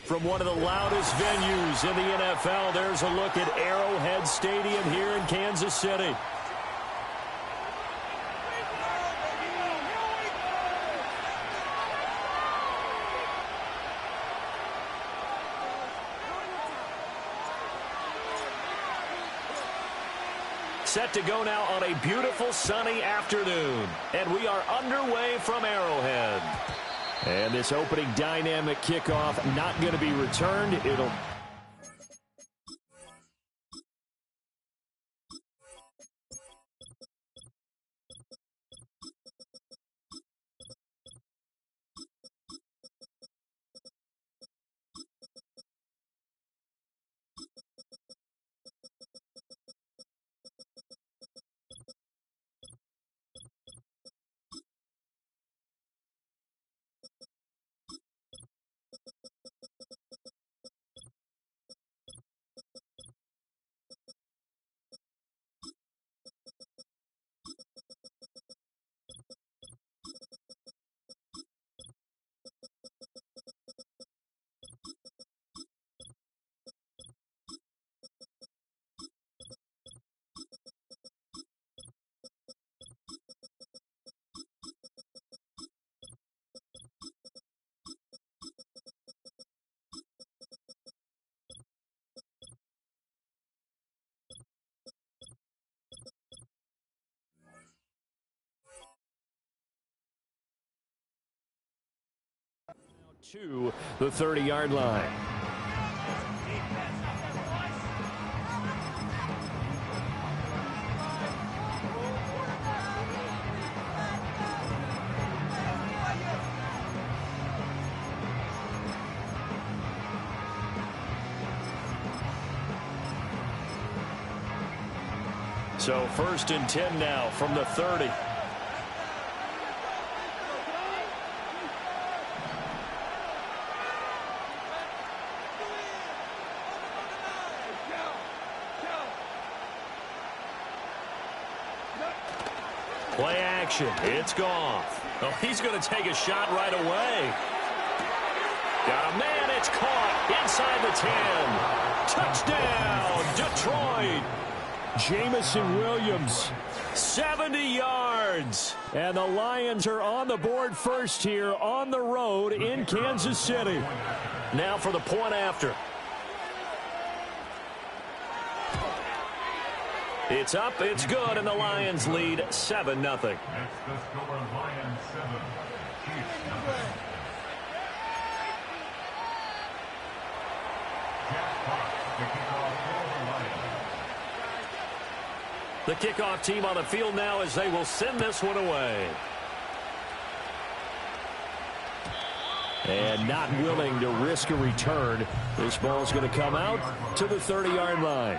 From one of the loudest venues in the NFL, there's a look at Arrowhead Stadium here in Kansas City. Set to go now on a beautiful sunny afternoon. And we are underway from Arrowhead. And this opening dynamic kickoff not going to be returned. It'll... to the 30-yard line. So 1st and 10 now from the 30. Play action. It's gone. Oh, he's going to take a shot right away. Got a man. It's caught inside the 10. Touchdown, Detroit. Jamison Williams, 70 yards. And the Lions are on the board first here on the road in Kansas City. Now for the point after. It's up, it's good, and the Lions lead 7-0. Next, the score, Lions 7, Chiefs 0. Jack Fox, the kickoff for the Lions. The kickoff team on the field now as they will send this one away. And not willing to risk a return. This ball is going to come out to the 30-yard line.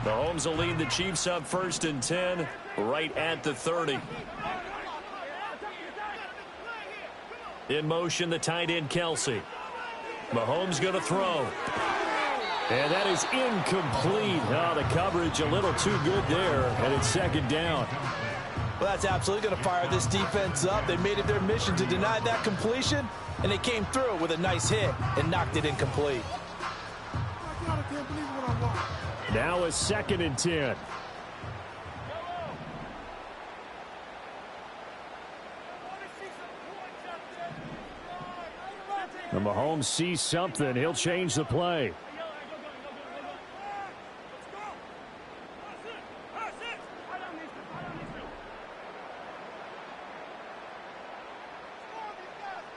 Mahomes will lead the Chiefs up 1st and 10 right at the 30. In motion, the tight end, Kelsey. Mahomes going to throw. And that is incomplete. Oh, the coverage a little too good there, and it's 2nd down. Well, that's absolutely going to fire this defense up. They made it their mission to deny that completion, and they came through with a nice hit and knocked it incomplete. Now a 2nd and 10. And Mahomes sees something. He'll change the play.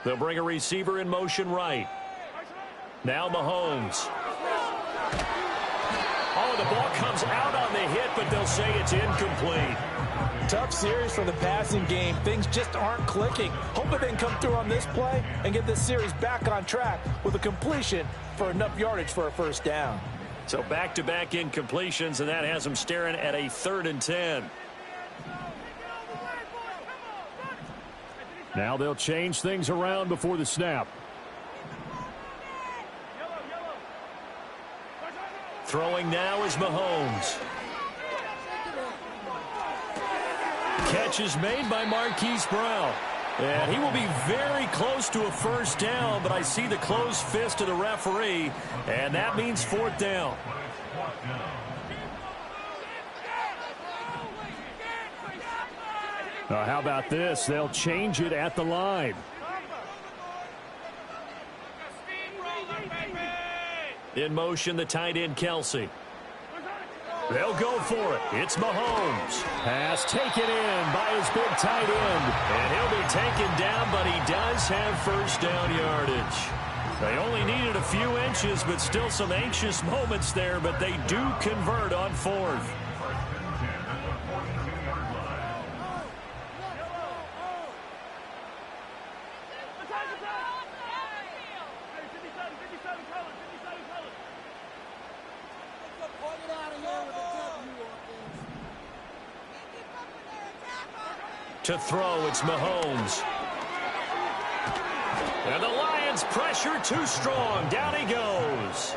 They'll bring a receiver in motion right. Now Mahomes. Oh, the ball comes out on the hit, but they'll say it's incomplete. Tough series for the passing game. Things just aren't clicking. Hoping they can come through on this play and get this series back on track with a completion for enough yardage for a 1st down. So back-to-back incompletions, and that has them staring at a 3rd and 10. Now they'll change things around before the snap. Throwing now is Mahomes. catch is made by Marquise Brown. And he will be very close to a first down, but I see the closed fist of the referee, and that means fourth down. How about this? They'll change it at the line. In motion, the tight end, Kelsey. They'll go for it. It's Mahomes. Pass taken in by his big tight end. And he'll be taken down, but he does have first down yardage. They only needed a few inches, but still some anxious moments there, but they do convert on fourth. To throw, it's Mahomes. And the Lions pressure too strong. Down he goes.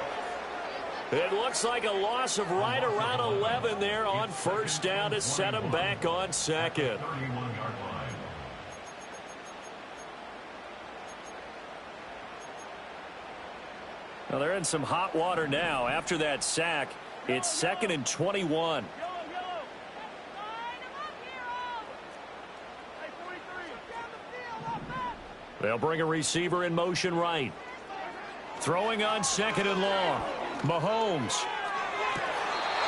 It looks like a loss of right around 11 there on first down to set him back on second. Well, they're in some hot water now. After that sack, it's 2nd and 21. They'll bring a receiver in motion right. Throwing on 2nd and long. Mahomes.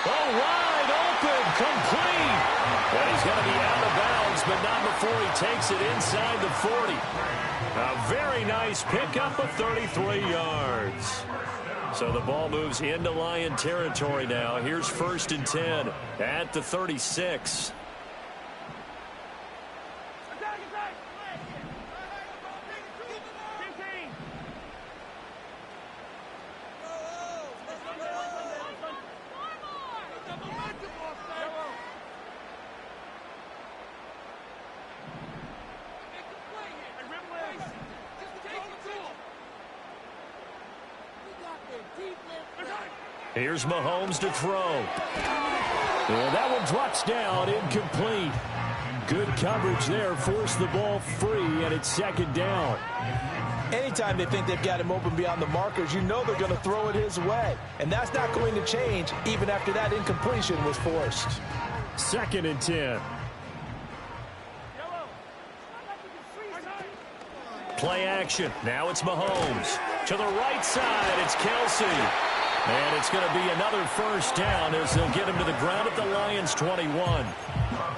Oh, wide open, complete. And he's going to be out of bounds, but not before he takes it inside the 40. A very nice pickup of 33 yards. So the ball moves into Lion territory now. Here's 1st and 10 at the 36. Here's Mahomes to throw. And that one drops down, incomplete. Good coverage there, forced the ball free, and it's 2nd down. Anytime they think they've got him open beyond the markers, you know they're going to throw it his way. And that's not going to change even after that incompletion was forced. 2nd and 10. Play action. Now it's Mahomes. To the right side, it's Kelsey. And it's going to be another first down as they'll get him to the ground at the Lions' 21.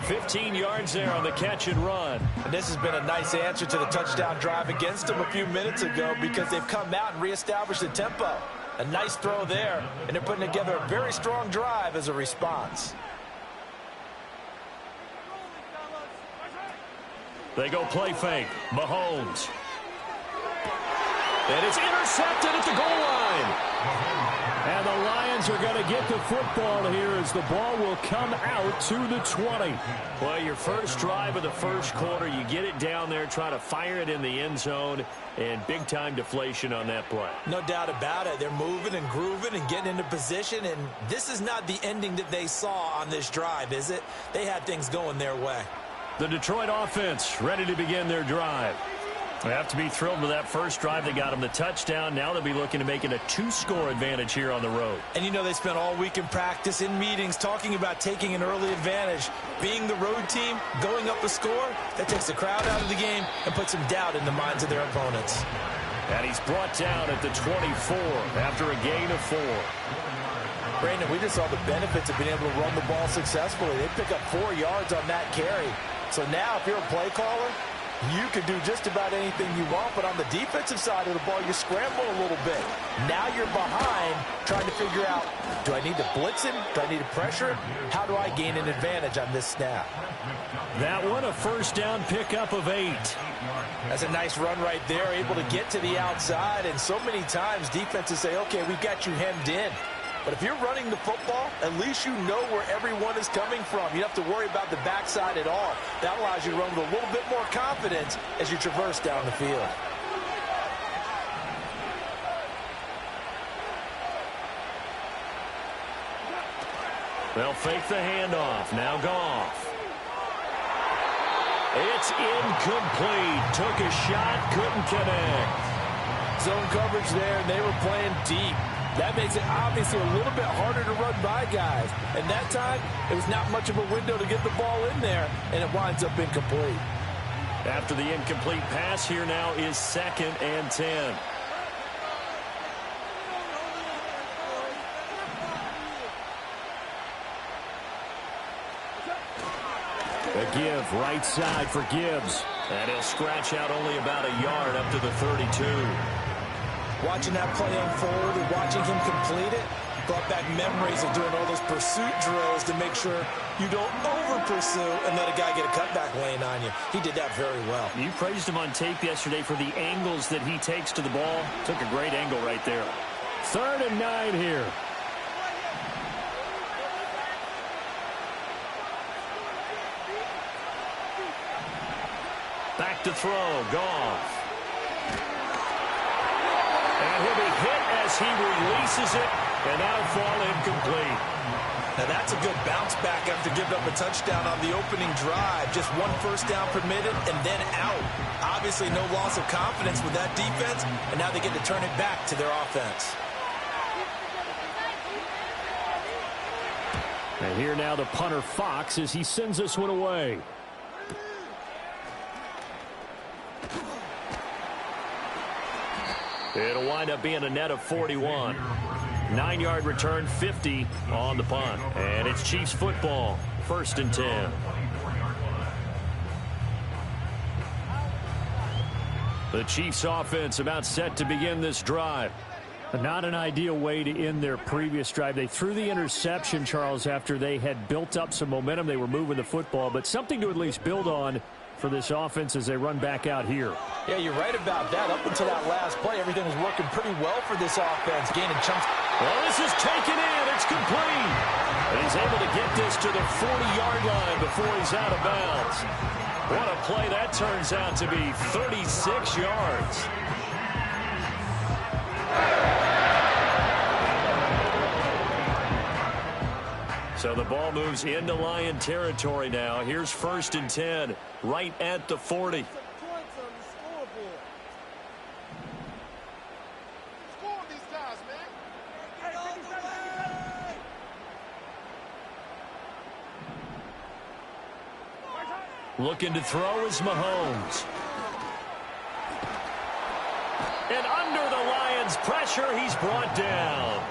15 yards there on the catch and run. And this has been a nice answer to the touchdown drive against them a few minutes ago because they've come out and reestablished the tempo. A nice throw there, and they're putting together a very strong drive as a response. They go play fake. Mahomes. And it's intercepted at the goal line. And the Lions are going to get the football here as the ball will come out to the 20. Well, your first drive of the first quarter, you get it down there, try to fire it in the end zone, and big-time deflation on that play. No doubt about it. They're moving and grooving and getting into position, and this is not the ending that they saw on this drive, is it? They had things going their way. The Detroit offense ready to begin their drive. They have to be thrilled with that first drive. They got them the touchdown. Now they'll be looking to make it a 2-score advantage here on the road. And you know they spent all week in practice, in meetings, talking about taking an early advantage. Being the road team, going up a score, that takes the crowd out of the game and puts some doubt in the minds of their opponents. And he's brought down at the 24 after a gain of 4. Brandon, we just saw the benefits of being able to run the ball successfully. They pick up 4 yards on that carry. So now if you're a play caller, you can do just about anything you want, but on the defensive side of the ball, you scramble a little bit. Now you're behind trying to figure out, do I need to blitz him? Do I need to pressure him? How do I gain an advantage on this snap? That one, a first down pickup of 8. That's a nice run right there, able to get to the outside, and so many times defenses say, okay, we've got you hemmed in. But if you're running the football, at least you know where everyone is coming from. You don't have to worry about the backside at all. That allows you to run with a little bit more confidence as you traverse down the field. They'll fake the handoff. Now Goff. It's incomplete. Took a shot, couldn't connect. Zone coverage there, and they were playing deep. That makes it obviously a little bit harder to run by guys. And that time, it was not much of a window to get the ball in there, and it winds up incomplete. After the incomplete pass, here now is 2nd and 10. A give, right side for Gibbs. And he'll scratch out only about a yard up to the 32. Watching that play unfold and watching him complete it brought back memories of doing all those pursuit drills to make sure you don't over-pursue and let a guy get a cutback lane on you. He did that very well. You praised him on tape yesterday for the angles that he takes to the ball. Took a great angle right there. 3rd and 9 here. Back to throw. Goff. And he'll be hit as he releases it, and that'll fall incomplete. Now that's a good bounce back after giving up a touchdown on the opening drive. Just 1 first down permitted and then out. Obviously no loss of confidence with that defense, and now they get to turn it back to their offense. And here now the punter Fox as he sends this one away. It'll wind up being a net of 41. 9-yard return, 50 on the punt. And it's Chiefs football, 1st and 10. The Chiefs offense about set to begin this drive. Not an ideal way to end their previous drive. They threw the interception, Charles, after they had built up some momentum. They were moving the football, but something to at least build on for this offense as they run back out here. Yeah, you're right about that. Up until that last play, everything was working pretty well for this offense, gaining chunks. Well, this is taken in. It's complete. And he's able to get this to the 40-yard line before he's out of bounds. What a play that turns out to be, 36 yards. So the ball moves into Lion territory now. Here's 1st and 10, right at the 40. Looking to throw is Mahomes. And under the Lions' pressure, he's brought down.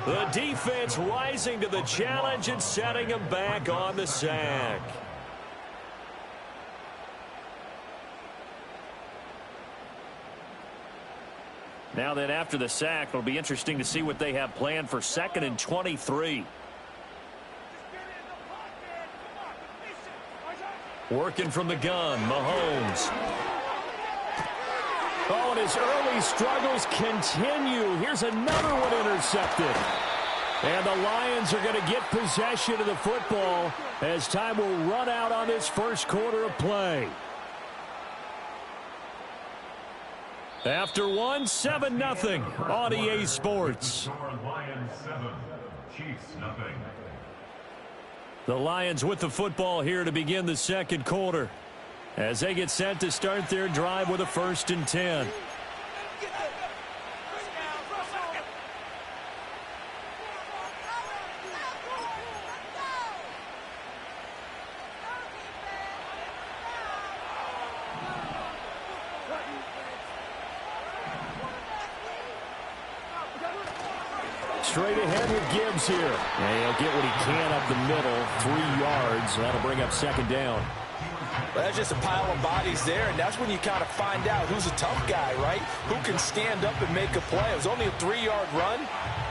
The defense rising to the challenge and setting him back on the sack. Now then, after the sack, it'll be interesting to see what they have planned for 2nd and 23. Working from the gun, Mahomes. Oh, and his early struggles continue. Here's another one intercepted. And the Lions are going to get possession of the football as time will run out on this first quarter of play. After 1, 7-0 on EA Sports. Lions 7, Chiefs nothing. The Lions with the football here to begin the second quarter as they get set to start their drive with a 1st and 10. Straight ahead with Gibbs here. And he'll get what he can up the middle, 3 yards. That'll bring up 2nd down. Well, that's just a pile of bodies there, and that's when you kind of find out who's a tough guy, right? Who can stand up and make a play. It was only a 3-yard run,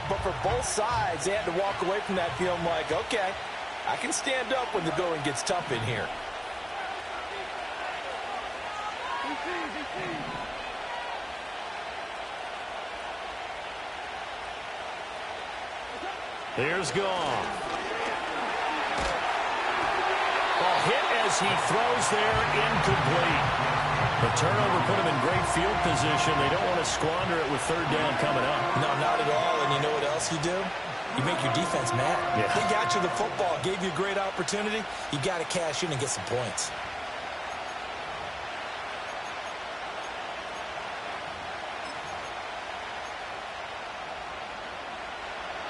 but for both sides, they had to walk away from that feeling like, okay, I can stand up when the going gets tough in here. Here's Goff. Ball hit as he throws there, incomplete. The turnover put him in great field position. They don't want to squander it with 3rd down coming up. No, not at all. And you know what else you do? you make your defense mad. Yeah. They got you the football, gave you a great opportunity. You got to cash in and get some points.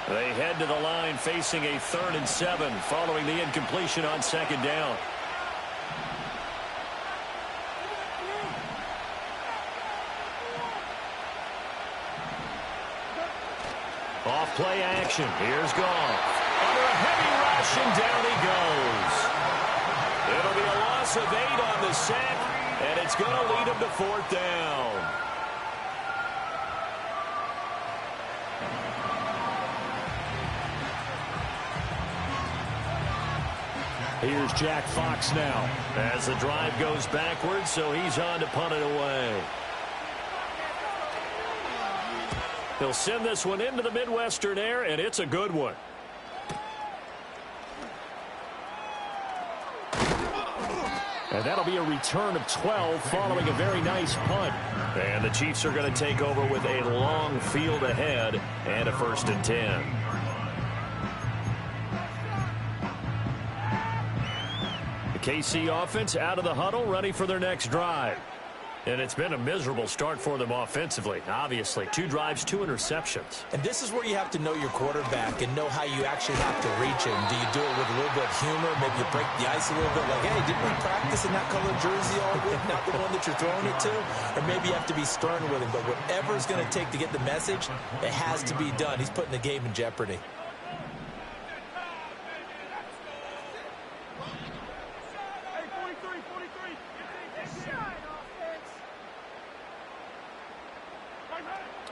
They head to the line facing a 3rd and 7 following the incompletion on 2nd down. Off play action. Here's Goff. Under a heavy rush, and down he goes. It'll be a loss of 8 on the sack, and it's going to lead him to 4th down. Here's Jack Fox now as the drive goes backwards, so he's on to punt it away. He'll send this one into the Midwestern air, and it's a good one. And that'll be a return of 12 following a very nice punt. And the Chiefs are going to take over with a long field ahead and a 1st and 10. The KC offense out of the huddle, ready for their next drive. And it's been a miserable start for them offensively. Obviously, 2 drives, 2 interceptions. And this is where you have to know your quarterback and know how you actually have to reach him. Do you do it with a little bit of humor? Maybe you break the ice a little bit like, hey, didn't we practice in that colored jersey all week, not the one that you're throwing it to? Or maybe you have to be stern with him. But whatever it's going to take to get the message, it has to be done. He's putting the game in jeopardy.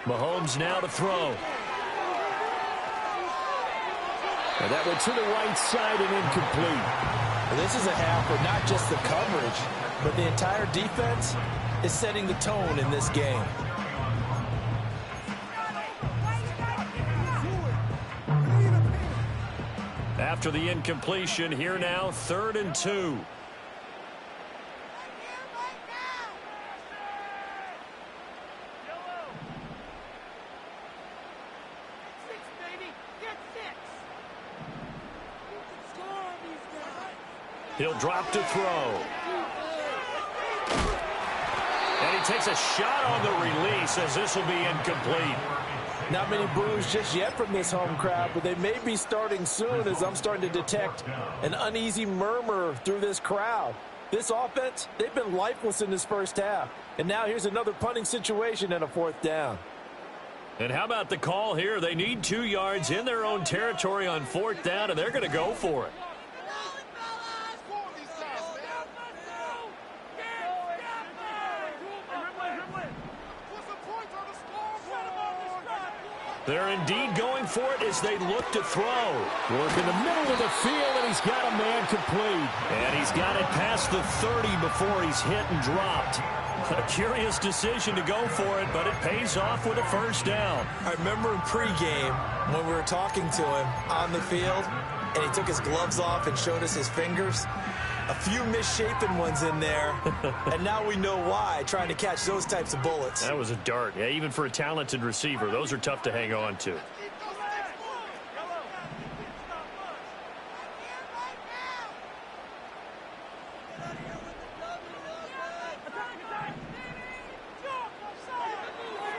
Mahomes now to throw. And that went to the right side and incomplete. Well, this is a half where not just the coverage, but the entire defense is setting the tone in this game. After the incompletion, here now, 3rd and 2. He'll drop to throw. And he takes a shot on the release as this will be incomplete. Not many boos just yet from this home crowd, but they may be starting soon as I'm starting to detect an uneasy murmur through this crowd. This offense, they've been lifeless in this first half. And now here's another punting situation and a 4th down. And how about the call here? They need 2 yards in their own territory on 4th down, and they're going to go for it. They're indeed going for it as they look to throw. Work in the middle of the field, and he's got a man complete. And he's got it past the 30 before he's hit and dropped. A curious decision to go for it, but it pays off with a 1st down. I remember in pregame when we were talking to him on the field, and he took his gloves off and showed us his fingers. A few misshapen ones in there, and now we know why, trying to catch those types of bullets. That was a dart. Yeah, even for a talented receiver, those are tough to hang on to.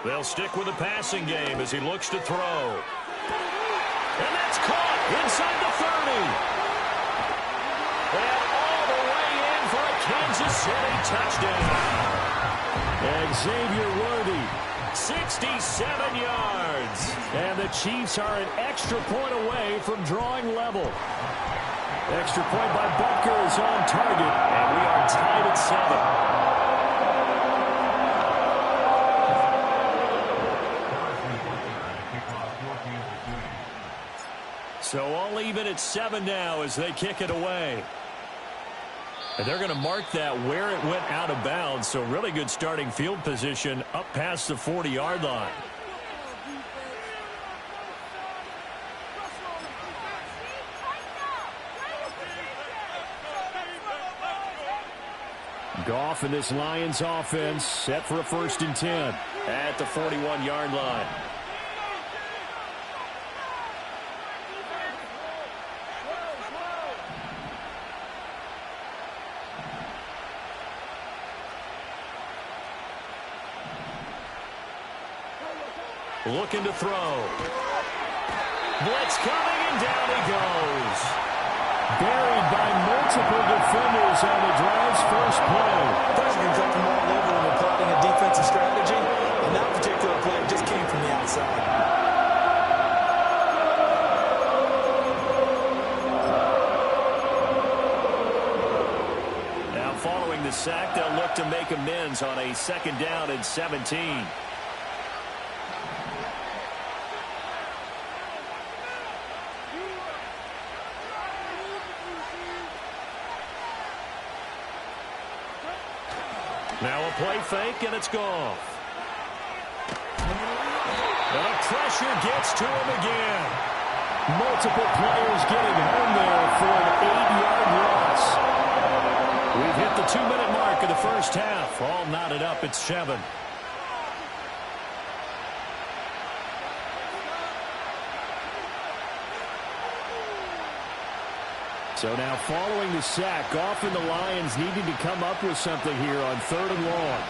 They'll stick with the passing game as he looks to throw. And that's caught inside the 30. And all the way in for a Kansas City touchdown. And Xavier Worthy, 67 yards. And the Chiefs are an extra point away from drawing level. Extra point by Butker is on target, and we are tied at 7. So all even at 7 now as they kick it away. And they're going to mark that where it went out of bounds. So really good starting field position up past the 40-yard line. Goff and this Lions offense set for a 1st and 10 at the 41-yard line. looking to throw. Blitz coming, and down he goes. Buried by multiple defenders on the drive's first play. Pressure can come from all over when we're plotting a defensive strategy. And that particular play just came from the outside. Now following the sack, they'll look to make amends on a 2nd down and 17. Now a play fake, and it's gone. The pressure gets to him again. Multiple players getting home there for an 8-yard loss. We've hit the 2-minute mark of the first half. All knotted up at 7. So now following the sack, often the Lions needing to come up with something here on 3rd and long.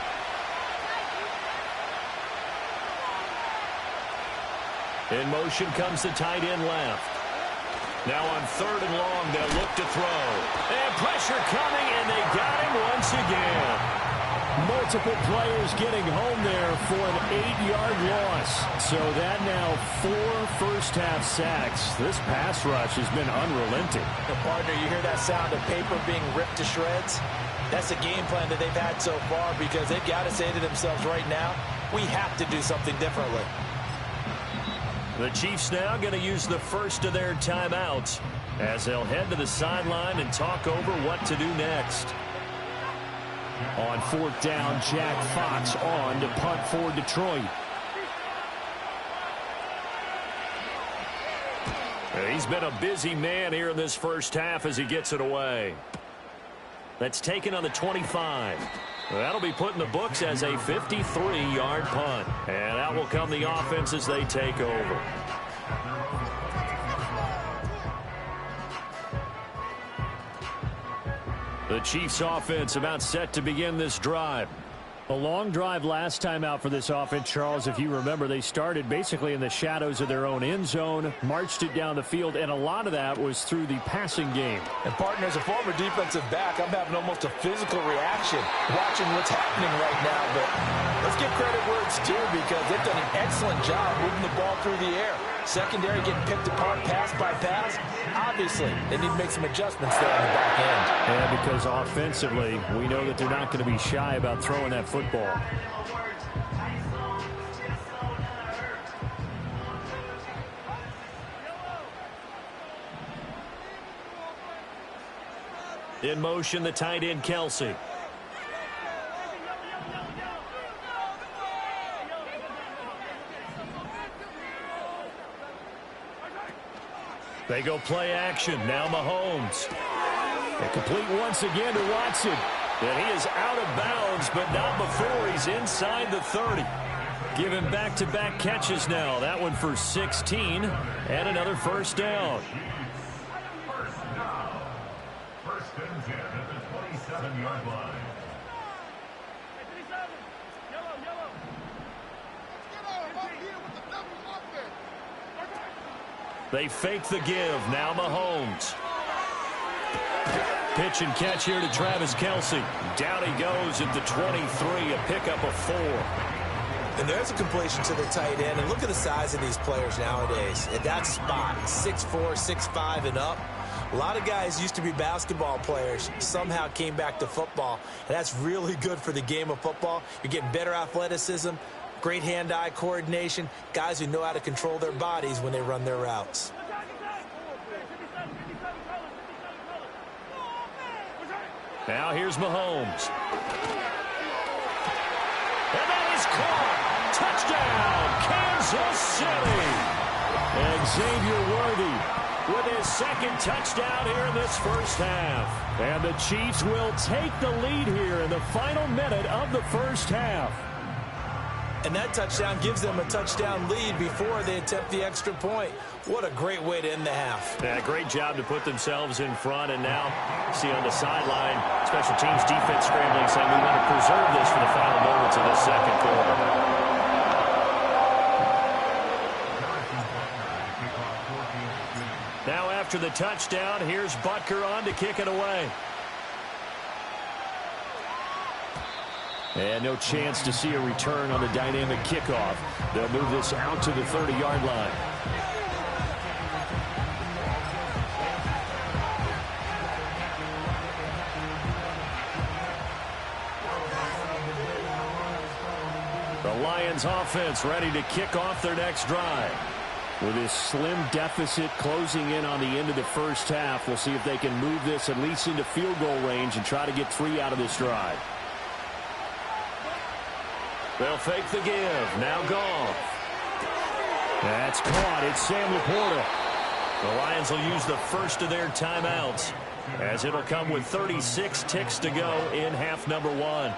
In motion comes the tight end left. Now on 3rd and long, they'll look to throw. And pressure coming, and they got him once again. Multiple players getting home there for an 8-yard loss. So that now 4 first-half sacks. This pass rush has been unrelenting. Partner, you hear that sound of paper being ripped to shreds? That's the game plan that they've had so far, because they've got to say to themselves right now, we have to do something differently. The Chiefs now going to use the first of their timeouts as they'll head to the sideline and talk over what to do next. On 4th down, Jack Fox on to punt for Detroit. He's been a busy man here in this first half as he gets it away. That's taken on the 25. That'll be put in the books as a 53-yard punt. And out will come the offense as they take over. The Chiefs offense about set to begin this drive. A long drive last time out for this offense, Charles. If you remember, they started basically in the shadows of their own end zone, marched it down the field, and a lot of that was through the passing game. And partner, as a former defensive back, I'm having almost a physical reaction watching what's happening right now. But let's give credit where it's due, because they've done an excellent job moving the ball through the air. Secondary getting picked apart pass by pass. Obviously, they need to make some adjustments there on the back end. And because offensively, we know that they're not going to be shy about throwing that football. In motion, the tight end, Kelsey. They go play action. Now Mahomes. And complete once again to Watson. And he is out of bounds, but not before he's inside the 30. Giving back-to-back catches now. That one for 16 and another first down. First and 10 at the 27-yard line. They fake the give. Now Mahomes. Pitch and catch here to Travis Kelsey. Down he goes at the 23, a pickup of 4. And there's a completion to the tight end. And look at the size of these players nowadays. At that spot, 6'4", 6'5", and up. A lot of guys used to be basketball players, somehow came back to football. And that's really good for the game of football. You're getting better athleticism, great hand-eye coordination, guys who know how to control their bodies when they run their routes. Now here's Mahomes. And that is caught. Touchdown, Kansas City. And Xavier Worthy with his second touchdown here in this first half. And the Chiefs will take the lead here in the final minute of the first half. And that touchdown gives them a touchdown lead before they attempt the extra point. What a great way to end the half. Yeah, great job to put themselves in front. And now, see on the sideline, special teams defense scrambling, saying we want to preserve this for the final moments of the second quarter. after the touchdown. Here's Butker on to kick it away. And no chance to see a return on the dynamic kickoff. They'll move this out to the 30-yard line. The Lions offense ready to kick off their next drive. With this slim deficit closing in on the end of the first half, we'll see if they can move this at least into field goal range and try to get 3 out of this drive. They'll fake the give. Now Goff. That's caught. It's Sam Laporta. The Lions will use the first of their timeouts, as it'll come with 36 ticks to go in half number 1.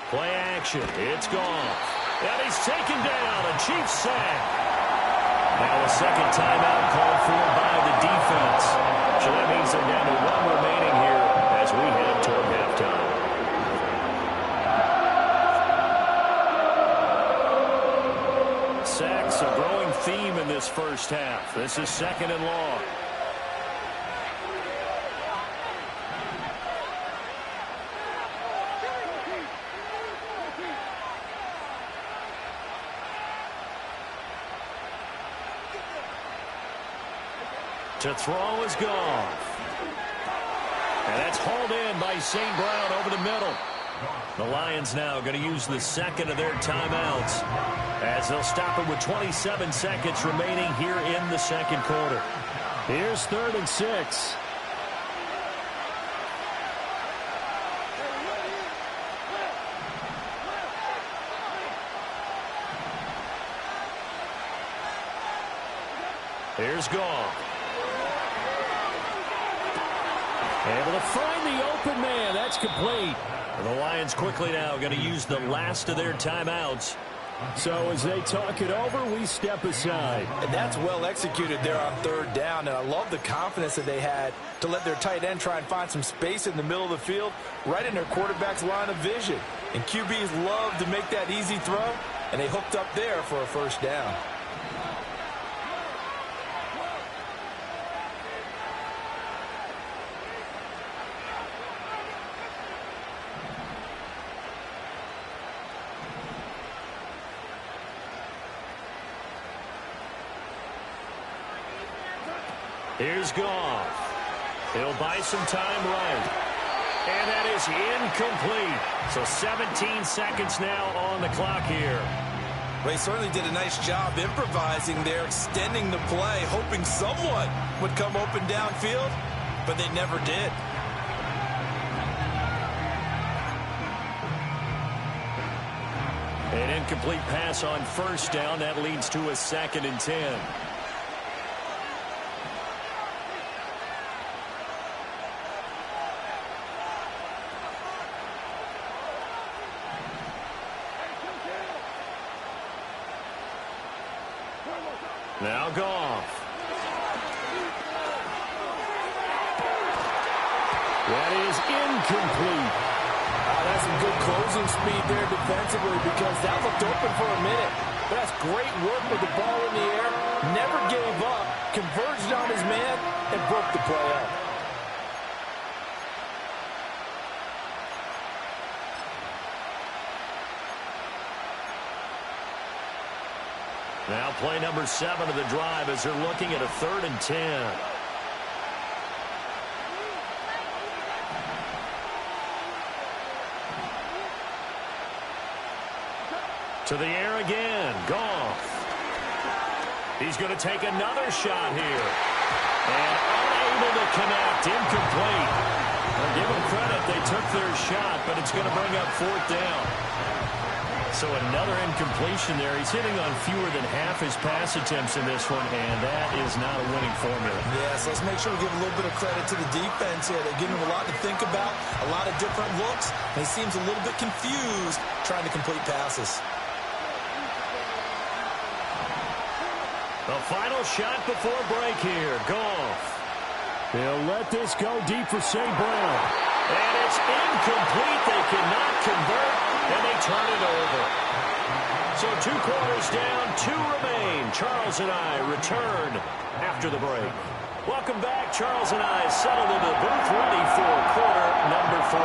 Play action. It's Goff. And he's taken down. A Chiefs sack. Now a second timeout called for by the defense. So that means they're down to 1 remaining here as we head toward halftime. Sacks, a growing theme in this first half. This is 2nd and long. To throw is Goff. And that's hauled in by St. Brown over the middle. The Lions now going to use the second of their timeouts, as they'll stop it with 27 seconds remaining here in the second quarter. Here's 3rd and 6. Here's Goff. Able to find the open man. That's complete. The Lions quickly now going to use the last of their timeouts. So as they talk it over, we step aside. And that's well executed there on 3rd down. And I love the confidence that they had to let their tight end try and find some space in the middle of the field, right in their quarterback's line of vision. And QBs love to make that easy throw, and they hooked up there for a 1st down. Here's Goff. He'll buy some time right. And that is incomplete. So 17 seconds now on the clock here. They certainly did a nice job improvising there, extending the play, hoping someone would come open downfield, but they never did. An incomplete pass on 1st down. That leads to a 2nd and 10. Now Goff. That is incomplete. That's some good closing speed there defensively, because that looked open for a minute. But that's great work with the ball in the air. Never gave up, converged on his man, and broke the play up. Now play number 7 of the drive as they're looking at a 3rd and 10. To the air again. Goff. He's going to take another shot here. And unable to connect. Incomplete. Well, give them credit. They took their shot, but it's going to bring up 4th down. So another incompletion there. He's hitting on fewer than half his pass attempts in this one, and that is not a winning formula. Yeah, so let's make sure we give a little bit of credit to the defense here. They're giving him a lot to think about, a lot of different looks, and he seems a little bit confused trying to complete passes. The final shot before break here. Goff. They'll let this go deep for St. Brown. And it's incomplete. They cannot convert, and they turn it over. So 2 quarters down, 2 remain. Charles and I return after the break. Welcome back. Charles and I settled into the booth, ready for quarter number 3.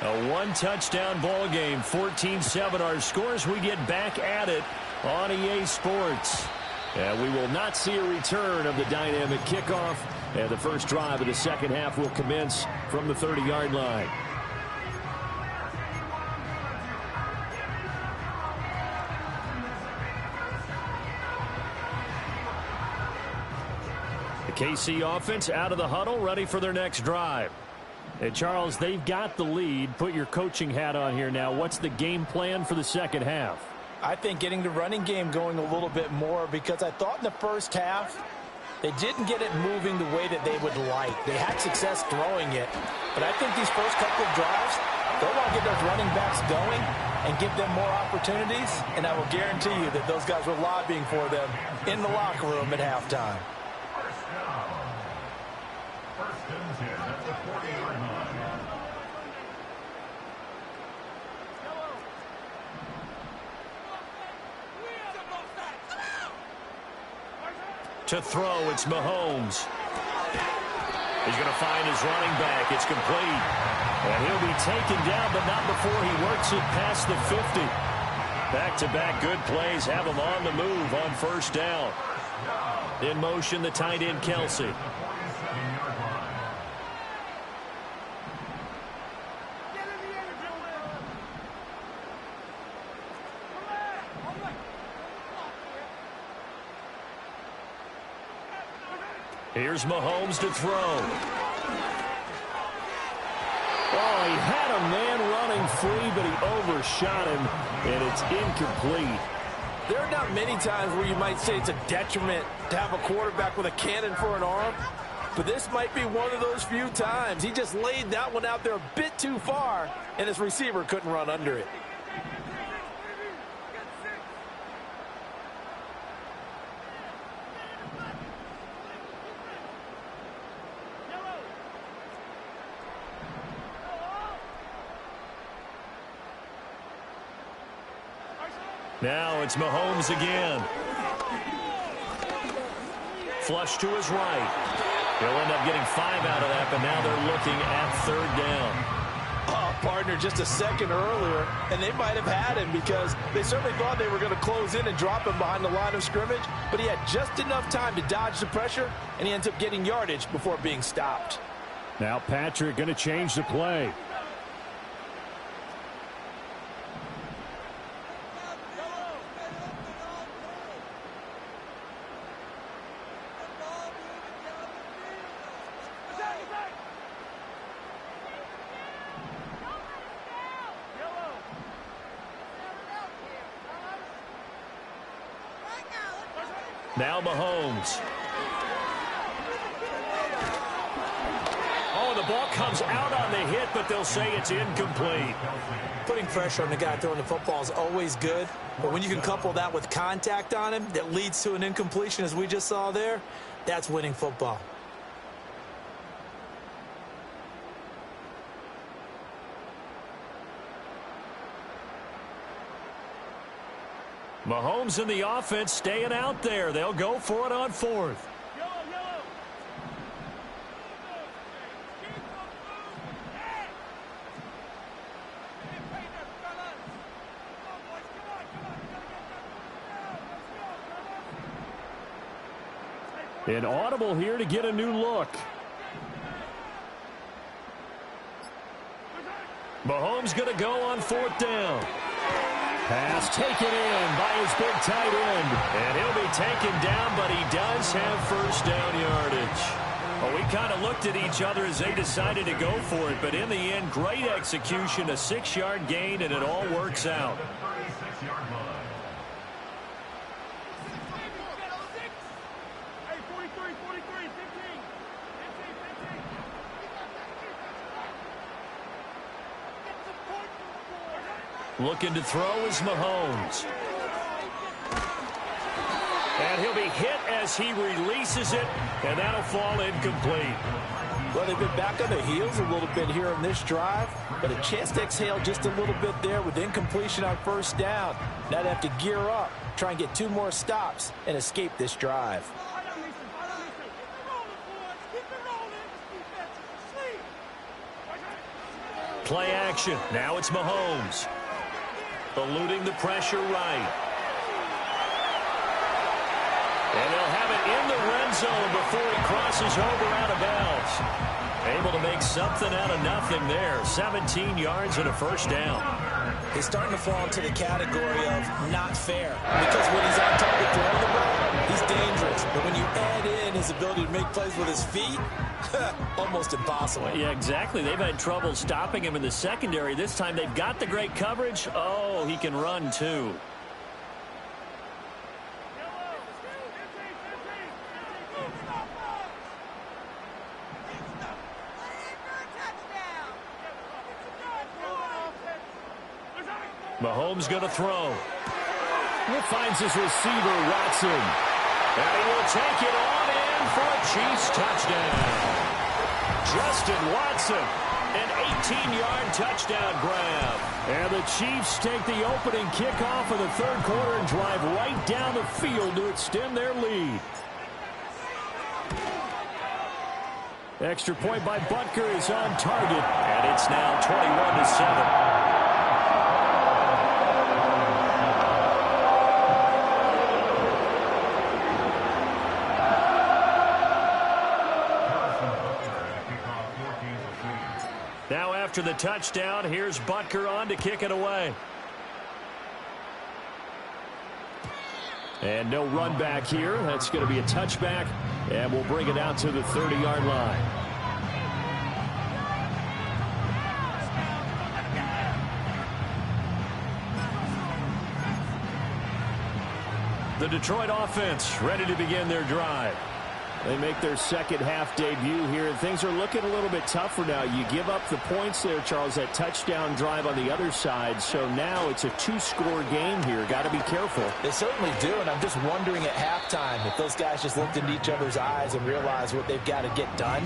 A 1-touchdown ball game, 14-7 our scores. We get back at it on EA Sports. And we will not see a return of the dynamic kickoff. And the first drive of the second half will commence from the 30-yard line. The KC offense out of the huddle, ready for their next drive. And Charles, they've got the lead. Put your coaching hat on here now. What's the game plan for the second half? I think getting the running game going a little bit more, because I thought in the first half they didn't get it moving the way that they would like. They had success throwing it, but I think these first couple of drives, they want to get those running backs going and give them more opportunities, and I will guarantee you that those guys were lobbying for them in the locker room at halftime. First and 10 at the 40-yard line. To throw, it's Mahomes. He's going to find his running back. It's complete. And he'll be taken down, but not before he works it past the 50. Back-to-back good plays have him on the move on first down. In motion, the tight end, Kelsey. Here's Mahomes to throw. Oh, he had a man running free, but he overshot him, and it's incomplete. There are not many times where you might say it's a detriment to have a quarterback with a cannon for an arm, but this might be one of those few times. He just laid that one out there a bit too far, and his receiver couldn't run under it. Now it's Mahomes again. Flush to his right. He'll end up getting 5 out of that, but now they're looking at third down. Oh, partner, just a second earlier, and they might have had him because they certainly thought they were going to close in and drop him behind the line of scrimmage, but he had just enough time to dodge the pressure, and he ends up getting yardage before being stopped. Now Patrick going to change the play. Now Mahomes. Oh, the ball comes out on the hit, but they'll say it's incomplete. Putting pressure on the guy throwing the football is always good, but when you can couple that with contact on him that leads to an incompletion, as we just saw there, that's winning football. Mahomes and the offense staying out there. They'll go for it on fourth. An audible here to get a new look. Mahomes going to go on fourth down. Pass taken in by his big tight end. And he'll be taken down, but he does have first down yardage. Well, we kind of looked at each other as they decided to go for it, but in the end, great execution, a 6-yard gain, and it all works out. Looking to throw is Mahomes. And he'll be hit as he releases it, and that'll fall incomplete. Well, they've been back on their heels a little bit here in this drive, but a chance to exhale just a little bit there with incompletion on first down. Now they have to gear up, try and get 2 more stops, and escape this drive. Play action. Now it's Mahomes. Eluding the pressure right. And they'll have it in the red zone before he crosses over out of bounds. Able to make something out of nothing there. 17 yards and a first down. He's starting to fall into the category of not fair. Because when he's on target throwing the ball, he's dangerous. But when you add in his ability to make plays with his feet, almost impossible. Yeah, exactly. They've had trouble stopping him in the secondary. This time they've got the great coverage. Oh, he can run too. Mahomes going to throw. He finds his receiver, Watson. And he will take it on in for a Chiefs touchdown. Justin Watson, an 18-yard touchdown grab. And the Chiefs take the opening kickoff of the third quarter and drive right down the field to extend their lead. Extra point by Butker is on target. And it's now 21-7. Now after the touchdown, here's Butker on to kick it away. And no run back here. That's going to be a touchback, and we'll bring it out to the 30-yard line. The Detroit offense ready to begin their drive. They make their second half debut here, and things are looking a little bit tougher now. You give up the points there, Charles, that touchdown drive on the other side. So now it's a 2-score game here. Got to be careful. They certainly do, and I'm just wondering at halftime if those guys just looked into each other's eyes and realized what they've got to get done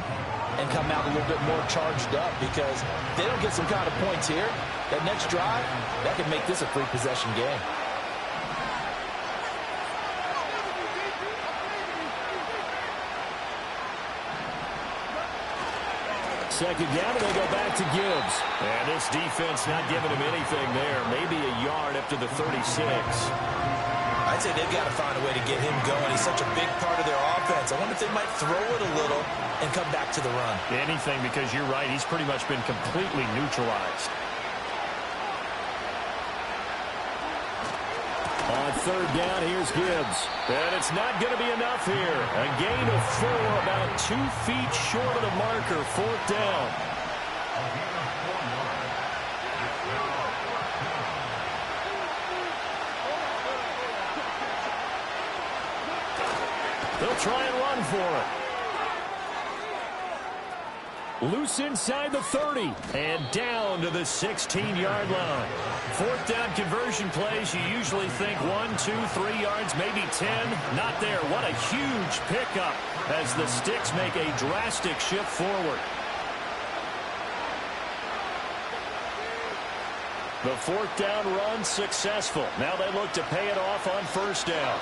and come out a little bit more charged up, because if they don't get some kind of points here, that next drive, that could make this a free possession game. Second down, and they go back to Gibbs. And this defense not giving him anything there. Maybe a yard up to the 36. I'd say they've got to find a way to get him going. He's such a big part of their offense. I wonder if they might throw it a little and come back to the run. Anything, because you're right. He's pretty much been completely neutralized. On third down, here's Gibbs. And it's not going to be enough here. A gain of 4, about 2 feet short of the marker. Fourth down. They'll try and run for it. Loose inside the 30 and down to the 16-yard line. Fourth down conversion plays, you usually think 1, 2, 3 yards, maybe 10. Not there. What a huge pickup as the Sticks make a drastic shift forward. The fourth down run successful. Now they look to pay it off on first down.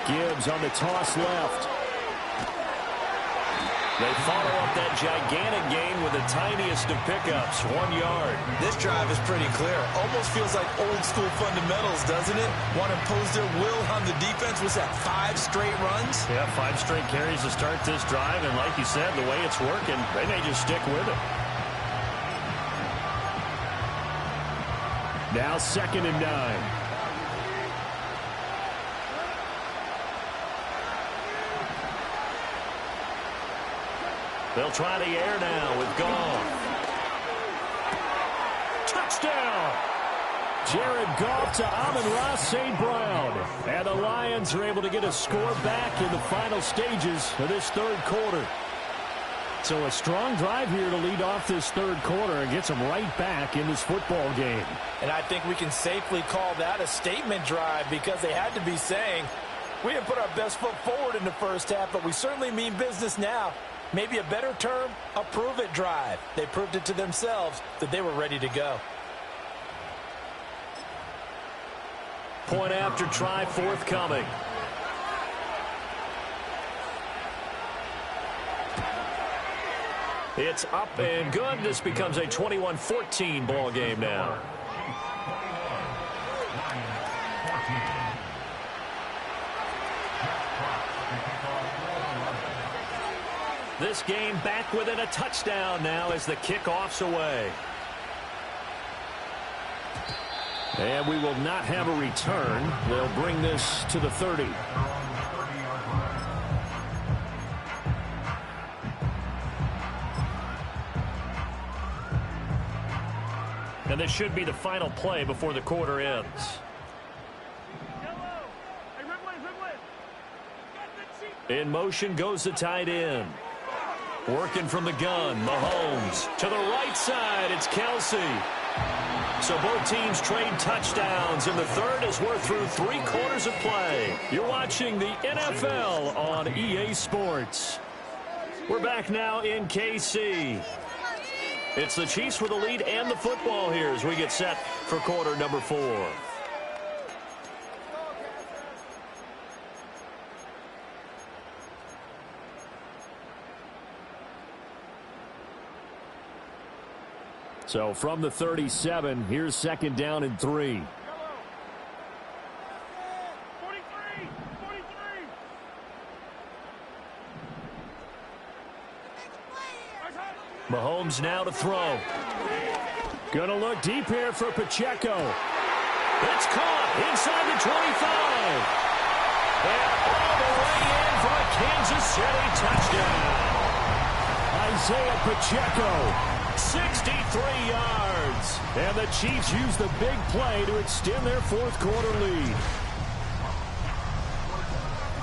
Gibbs on the toss left. They follow up that gigantic gain with the tiniest of pickups, 1 yard. This drive is pretty clear. Almost feels like old school fundamentals, doesn't it? Want to impose their will on the defense. Was that 5 straight runs? Yeah, 5 straight carries to start this drive, and like you said, the way it's working, they may just stick with it. Now 2nd and 9. They'll try the air now with Goff. Touchdown! Jared Goff to Amon-Ra St. Brown. And the Lions are able to get a score back in the final stages of this third quarter. So a strong drive here to lead off this third quarter and gets them right back in this football game. And I think we can safely call that a statement drive because they had to be saying, we didn't put our best foot forward in the first half, but we certainly mean business now. Maybe a better term, a prove-it drive. They proved it to themselves that they were ready to go. Point after try forthcoming. It's up and good. This becomes a 21-14 ball game now. This game back within a touchdown now as the kickoff's away. And we will not have a return. They'll bring this to the 30. And this should be the final play before the quarter ends. In motion goes the tight end. Working from the gun, Mahomes. To the right side, it's Kelsey. So both teams trade touchdowns, and the third as we're through 3 quarters of play. You're watching the NFL on EA Sports. We're back now in KC. It's the Chiefs with the lead and the football here as we get set for quarter number 4. So from the 37, here's second down and 3. Mahomes now to throw. Going to look deep here for Pacheco. It's caught inside the 25. And all the way in for a Kansas City touchdown. Isaiah Pacheco. 63 yards. And the Chiefs use the big play to extend their fourth quarter lead.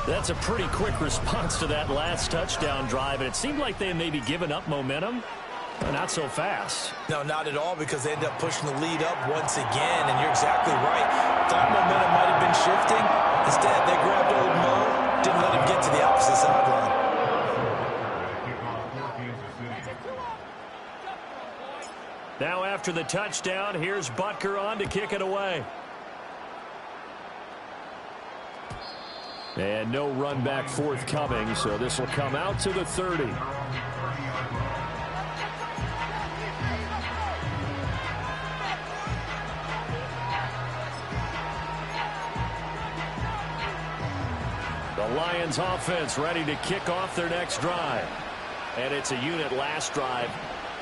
That's a pretty quick response to that last touchdown drive. And it seemed like they may be giving up momentum. But not so fast. No, not at all, because they ended up pushing the lead up once again. And you're exactly right. Thought momentum might have been shifting. Instead, they grabbed old Mo. Didn't let him get to the opposite sideline. Now after the touchdown, here's Butker on to kick it away. And no run back forthcoming, so this will come out to the 30. The Lions offense ready to kick off their next drive. And it's a unit last drive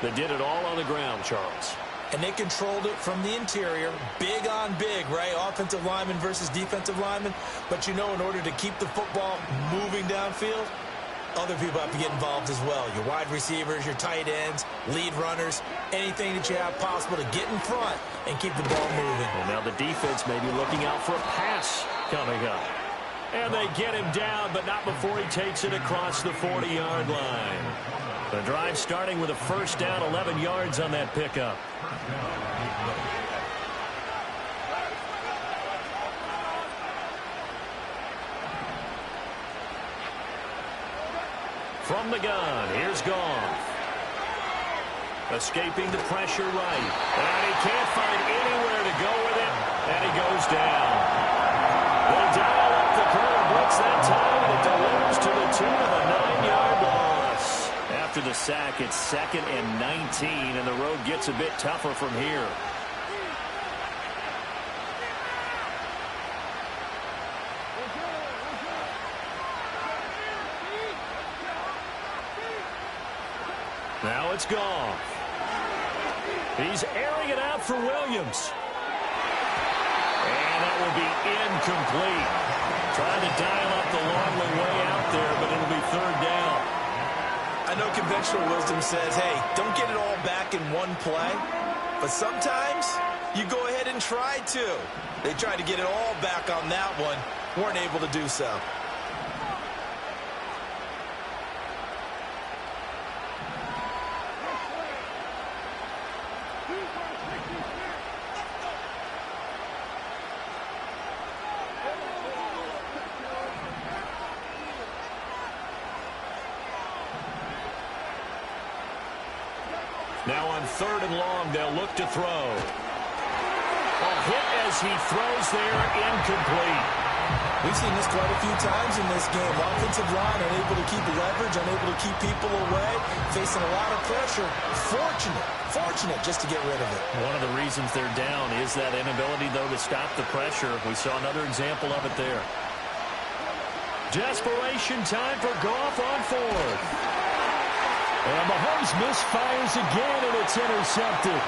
that did it all on the ground, Charles. And they controlled it from the interior. Big on big, right? Offensive lineman versus defensive lineman. But you know, in order to keep the football moving downfield, other people have to get involved as well. Your wide receivers, your tight ends, lead runners, anything that you have possible to get in front and keep the ball moving. And now the defense may be looking out for a pass coming up. And they get him down, but not before he takes it across the 40-yard line. The drive starting with a first down, 11 yards on that pickup. From the gun, here's Goff. Escaping the pressure right. And he can't find anywhere to go with it, and he goes down. They dial up the curve blitz that time, and it delivers to the tune of a 9-yard loss. After the sack, it's 2nd and 19, and the road gets a bit tougher from here. Now it's Goff. He's airing it out for Williams. And that will be incomplete. Trying to dial up the long way out there, but it'll be 3rd down. I know conventional wisdom says, hey, don't get it all back in one play. But sometimes you go ahead and try to. They tried to get it all back on that one. Weren't able to do so. Now on 3rd and long, they'll look to throw. A hit as he throws there, incomplete. We've seen this quite a few times in this game. Offensive line unable to keep leverage, unable to keep people away, facing a lot of pressure. Fortunate just to get rid of it. One of the reasons they're down is that inability, though, to stop the pressure. We saw another example of it there. Desperation time for Goff on 4th. And Mahomes misfires again, and it's intercepted.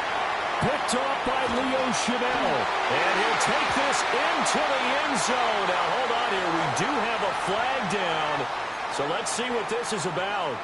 Picked off by Leo Chanel. And he'll take this into the end zone. Now, hold on here. We do have a flag down. So let's see what this is about.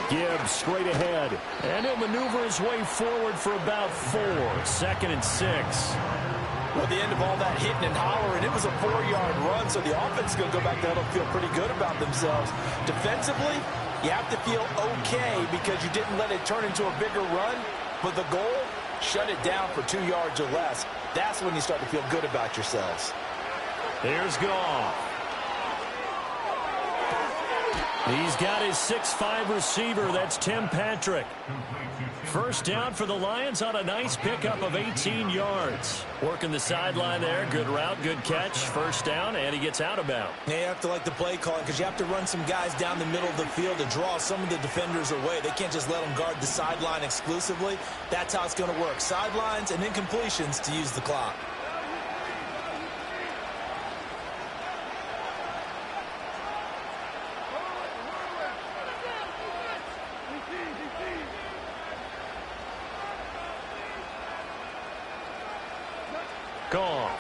Gibbs straight ahead, and he'll maneuver his way forward for about 4. 2nd and 6. Well, at the end of all that hitting and hollering, it was a 4-yard run, so the offense is going to go back there and feel pretty good about themselves. Defensively, you have to feel okay because you didn't let it turn into a bigger run, but the goal, shut it down for 2 yards or less. That's when you start to feel good about yourselves. Here's Goff. He's got his 6'5" receiver. That's Tim Patrick. First down for the Lions on a nice pickup of 18 yards. Working the sideline there. Good route, good catch. First down, and he gets out of bounds. Yeah, you have to like the play calling because you have to run some guys down the middle of the field to draw some of the defenders away. They can't just let them guard the sideline exclusively. That's how it's going to work. Sidelines and incompletions to use the clock. Gone.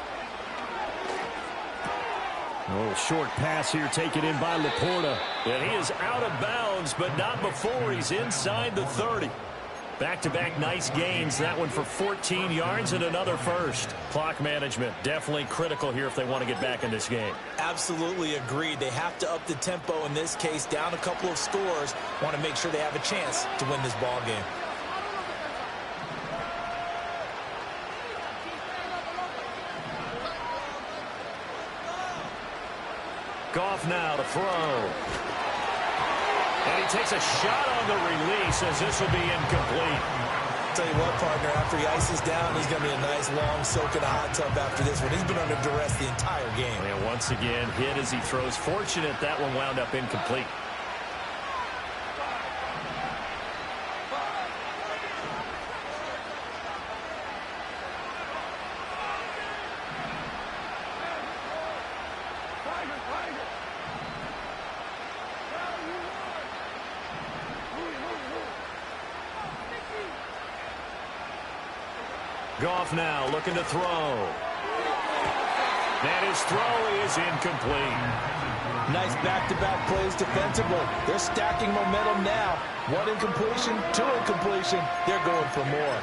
A little short pass here taken in by Laporta. And he is out of bounds, but not before he's inside the 30. Back-to-back nice gains. That one for 14 yards and another first. Clock management definitely critical here if they want to get back in this game. Absolutely agreed. They have to up the tempo in this case, down a couple of scores. Want to make sure they have a chance to win this ball game. Goff now to throw. And he takes a shot on the release as this will be incomplete. Tell you what, partner, after he ices down, he's going to be a nice, long soak in a hot tub after this one. He's been under duress the entire game. And once again, hit as he throws. Fortunate that one wound up incomplete. Goff now looking to throw. And his throw is incomplete. Nice back-to-back plays defensively. They're stacking momentum now. 1 incompletion, 2 incompletion. They're going for more.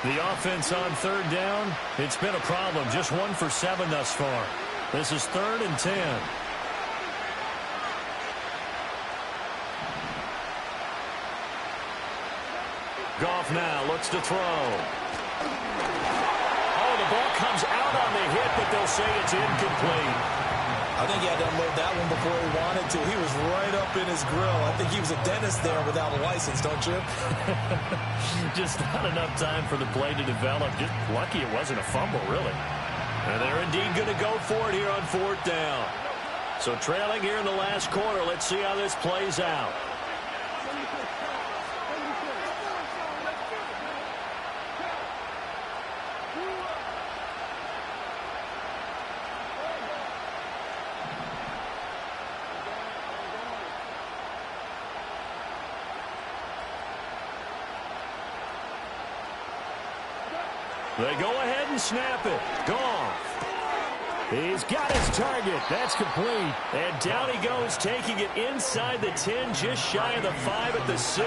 The offense on 3rd down, it's been a problem. Just 1 for 7 thus far. This is 3rd and 10. Goff now looks to throw. Oh, the ball comes out on the hit, but they'll say it's incomplete. I think he had to unload that one before he wanted to. He was right up in his grill. I think he was a dentist there without a license, don't you? Just not enough time for the play to develop. Just lucky it wasn't a fumble, really. And they're indeed going to go for it here on 4th down. So trailing here in the last quarter. Let's see how this plays out. They go ahead and snap it. Goff. He's got his target. That's complete. And down he goes, taking it inside the 10, just shy of the 5 at the 6.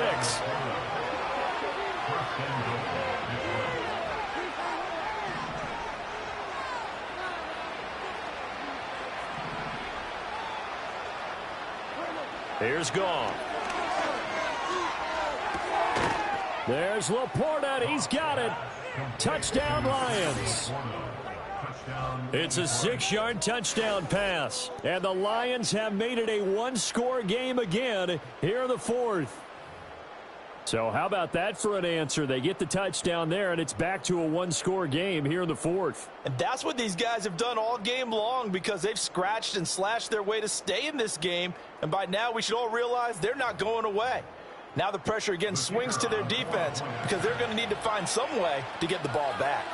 Here's Goff. There's Laporta. He's got it. Touchdown, Lions. It's a 6-yard touchdown pass. And the Lions have made it a one-score game again here in the fourth. So how about that for an answer? They get the touchdown there, and it's back to a one-score game here in the fourth. And that's what these guys have done all game long, because they've scratched and slashed their way to stay in this game. And by now we should all realize they're not going away. Now the pressure again swings to their defense, because they're going to need to find some way to get the ball back.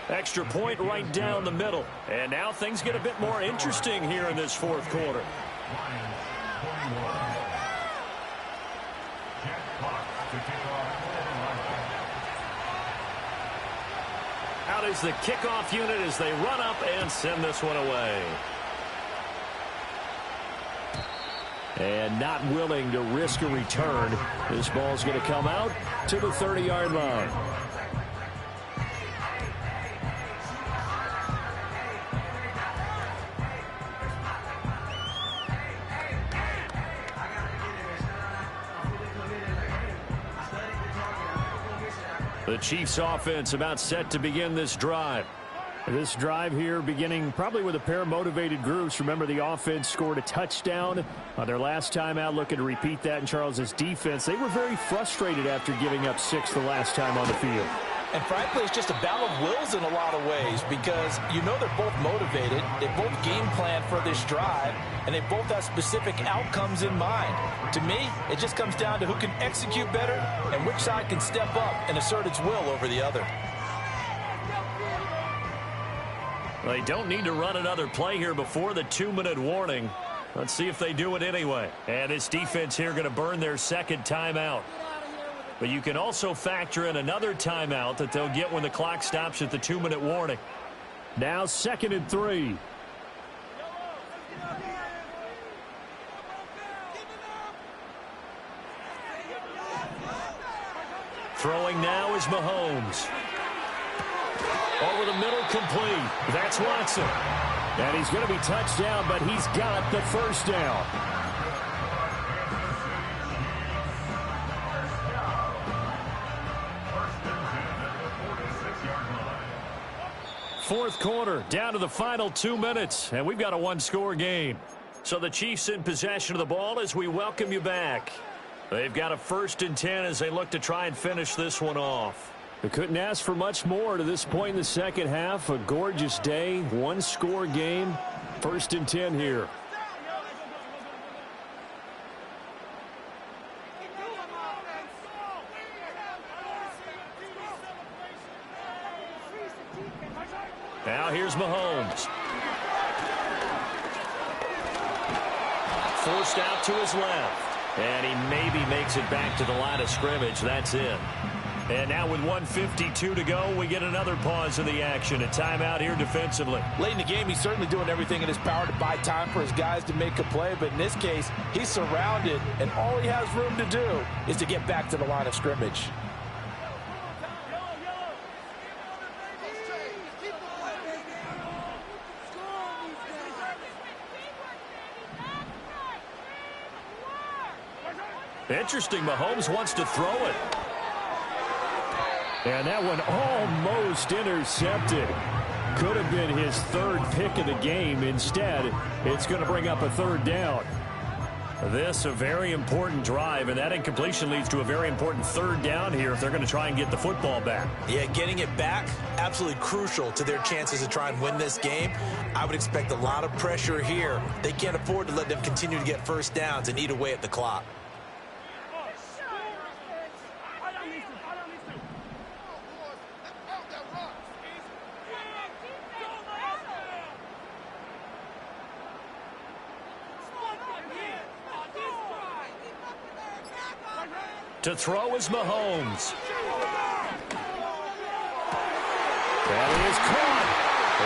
Extra point right down the middle. And now things get a bit more interesting here in this fourth quarter. Out is the kickoff unit as they run up and send this one away. And not willing to risk a return. This ball's going to come out to the 30-yard line. The Chiefs offense about set to begin this drive. This drive here beginning probably with a pair of motivated groups. Remember, the offense scored a touchdown on their last time out, looking to repeat that in Charles's defense. They were very frustrated after giving up 6 the last time on the field. And frankly, it's just a battle of wills in a lot of ways, because you know they're both motivated, they both game plan for this drive, and they both have specific outcomes in mind. To me, it just comes down to who can execute better and which side can step up and assert its will over the other. They don't need to run another play here before the 2-minute warning. Let's see if they do it anyway. And this defense here going to burn their second timeout. But you can also factor in another timeout that they'll get when the clock stops at the 2-minute warning. Now 2nd and 3. Throwing now is Mahomes. Over the middle, complete. That's Watson. And he's going to be touched down, but he's got the first down. Fourth quarter, down to the final 2 minutes, and we've got a one-score game. So the Chiefs in possession of the ball as we welcome you back. They've got a 1st and 10 as they look to try and finish this one off. They couldn't ask for much more to this point in the second half. A gorgeous day, one-score game, 1st and 10 here. Now here's Mahomes. Forced out to his left. And he maybe makes it back to the line of scrimmage. That's it. And now with 1:52 to go, we get another pause in the action. A timeout here defensively. Late in the game, he's certainly doing everything in his power to buy time for his guys to make a play. But in this case, he's surrounded, and all he has room to do is to get back to the line of scrimmage. Interesting, Mahomes wants to throw it. And that one almost intercepted. Could have been his 3rd pick of the game. Instead, it's going to bring up a 3rd down. This a very important drive, and that incompletion leads to a very important 3rd down here if they're going to try and get the football back. Yeah, getting it back, absolutely crucial to their chances to try and win this game. I would expect a lot of pressure here. They can't afford to let them continue to get first downs and eat away at the clock. To throw is Mahomes. That is caught.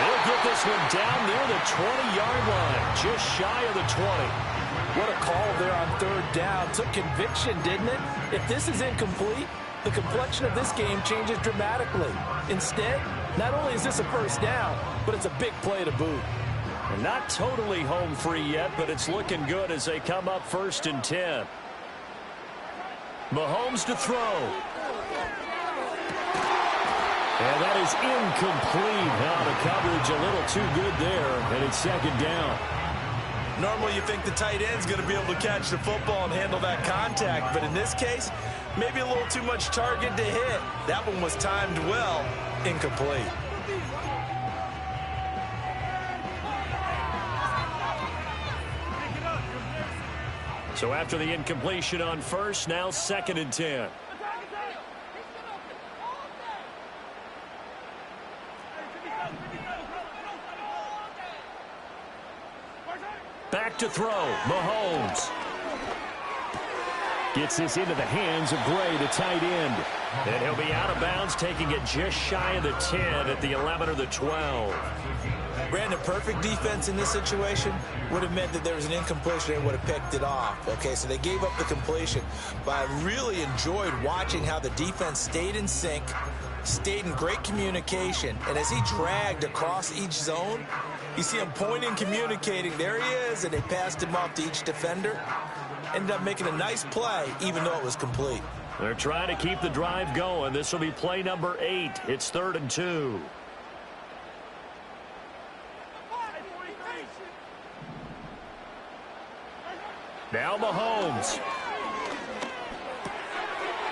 He'll get this one down near the 20-yard line, just shy of the 20. What a call there on 3rd down. Took conviction, didn't it? If this is incomplete, the complexion of this game changes dramatically. Instead, not only is this a 1st down, but it's a big play to boot. And not totally home free yet, but it's looking good as they come up 1st and 10. Mahomes to throw. And that is incomplete. Now the coverage a little too good there, and it's 2nd down. Normally you think the tight end's going to be able to catch the football and handle that contact, but in this case, maybe a little too much target to hit. That one was timed well, incomplete. So after the incompletion on 1st, now 2nd and 10. Back to throw, Mahomes. Gets this into the hands of Gray, the tight end. And he'll be out of bounds, taking it just shy of the 10 at the 11 or the 12. Brandon, perfect defense in this situation would have meant that there was an incompletion and would have picked it off. Okay, so they gave up the completion. But I really enjoyed watching how the defense stayed in sync, stayed in great communication, and as he dragged across each zone, you see him pointing, communicating. There he is, and they passed him off to each defender. Ended up making a nice play, even though it was complete. They're trying to keep the drive going. This will be play number 8. It's 3rd and 2. Now Mahomes.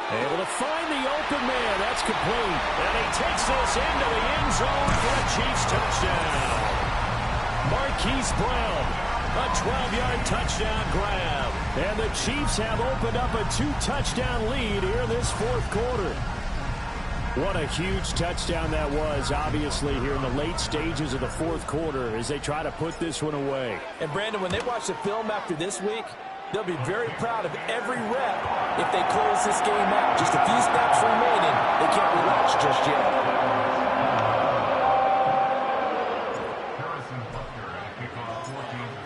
Able to find the open man. That's complete. And he takes this into the end zone for a Chiefs touchdown. Marquise Brown, a 12-yard touchdown grab. And the Chiefs have opened up a 2-touchdown lead here this 4th quarter. What a huge touchdown that was, obviously, here in the late stages of the 4th quarter as they try to put this one away. And, Brandon, when they watch the film after this week, they'll be very proud of every rep if they close this game out. Just a few snaps remaining. They can't relax just yet.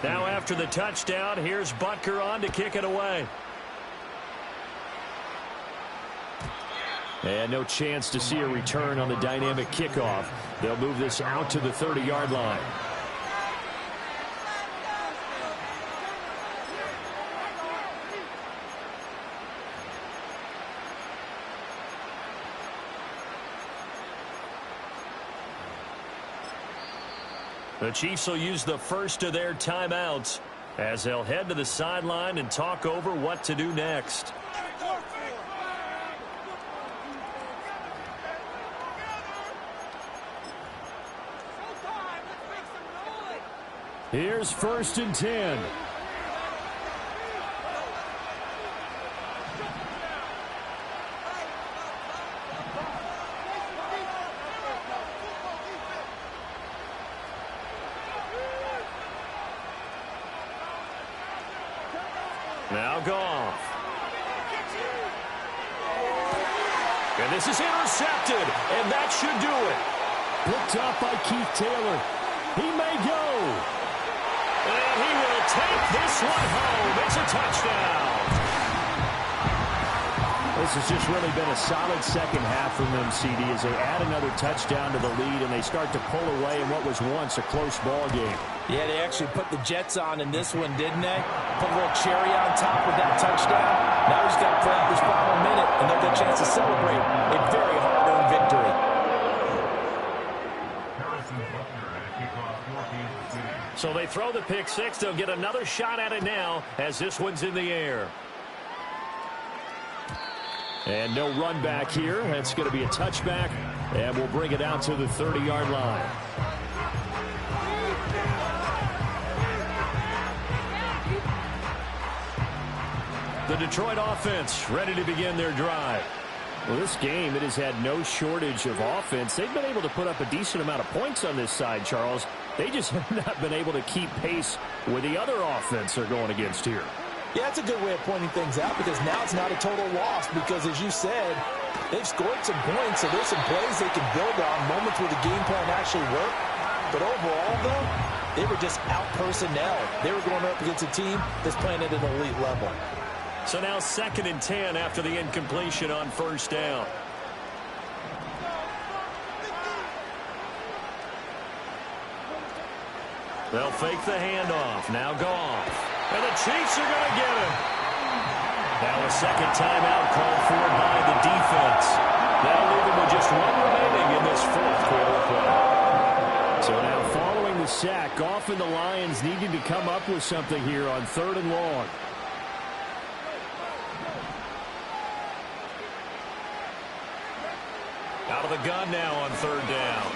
Now after the touchdown, here's Butker on to kick it away. And no chance to see a return on the dynamic kickoff. They'll move this out to the 30-yard line. The Chiefs will use the first of their timeouts as they'll head to the sideline and talk over what to do next. Here's 1st and 10. Now Goff. And this is intercepted, and that should do it. Picked up by Keith Taylor. He may go. And he will take this one home. It's a touchdown. This has just really been a solid second half from them, CD, as they add another touchdown to the lead and they start to pull away in what was once a close ball game. Yeah, they actually put the Jets on in this one, didn't they? Put a little cherry on top with that touchdown. Now he's got to play out this final minute, and they'll get a chance to celebrate a very hard-earned victory. So they throw the pick six. They'll get another shot at it now as this one's in the air. And no run back here. That's going to be a touchback, and we'll bring it out to the 30-yard line. The Detroit offense ready to begin their drive. Well, this game, it has had no shortage of offense. They've been able to put up a decent amount of points on this side, Charles. They just have not been able to keep pace with the other offense they're going against here. Yeah, that's a good way of pointing things out because now it's not a total loss because, as you said, they've scored some points, so there's some plays they can build on, moments where the game plan actually worked. But overall, though, they were just out-personnel. They were going up against a team that's playing at an elite level. So now 2nd and 10 after the incompletion on first down. They'll fake the handoff. Now Goff. And the Chiefs are going to get him. Now a second timeout called for by the defense. That'll leave him with just one remaining in this fourth quarter play. So now following the sack, Goff and the Lions needing to come up with something here on 3rd and long. Out of the gun now on 3rd down.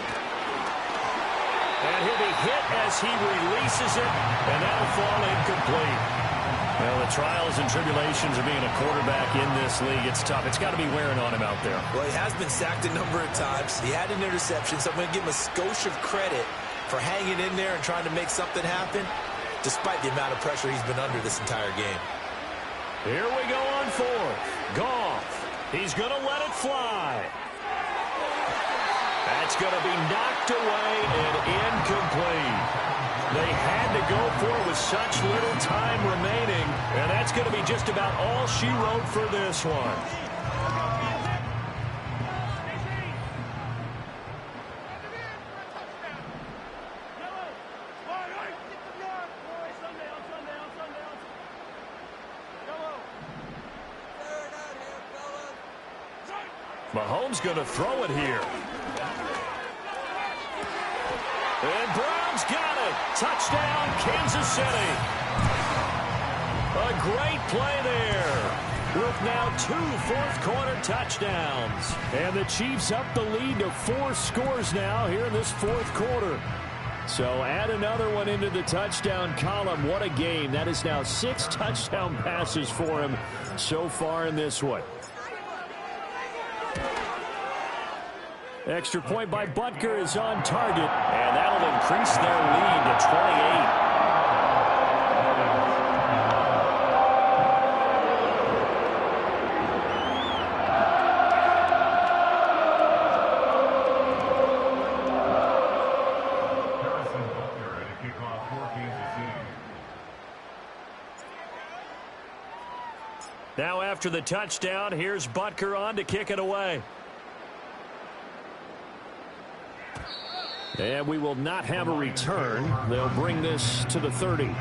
And he'll be hit as he releases it, and that'll fall incomplete. Well, the trials and tribulations of being a quarterback in this league, it's tough. It's got to be wearing on him out there. Well, he has been sacked a number of times. He had an interception, so I'm going to give him a skosh of credit for hanging in there and trying to make something happen, despite the amount of pressure he's been under this entire game. Here we go on 4th. Goff. He's going to let it fly. That's going to be knocked away and incomplete. They had to go for it with such little time remaining, and that's going to be just about all she wrote for this one. Mahomes going to throw it here. And Brown's got it. Touchdown, Kansas City. A great play there. With now 2 fourth-quarter touchdowns. And the Chiefs up the lead to 4 scores now here in this fourth quarter. So add another one into the touchdown column. What a game. That is now 6 touchdown passes for him so far in this one. Extra point by Butker is on target, and that'll increase their lead to 28. Now after the touchdown, here's Butker on to kick it away. And we will not have a return. They'll bring this to the 30.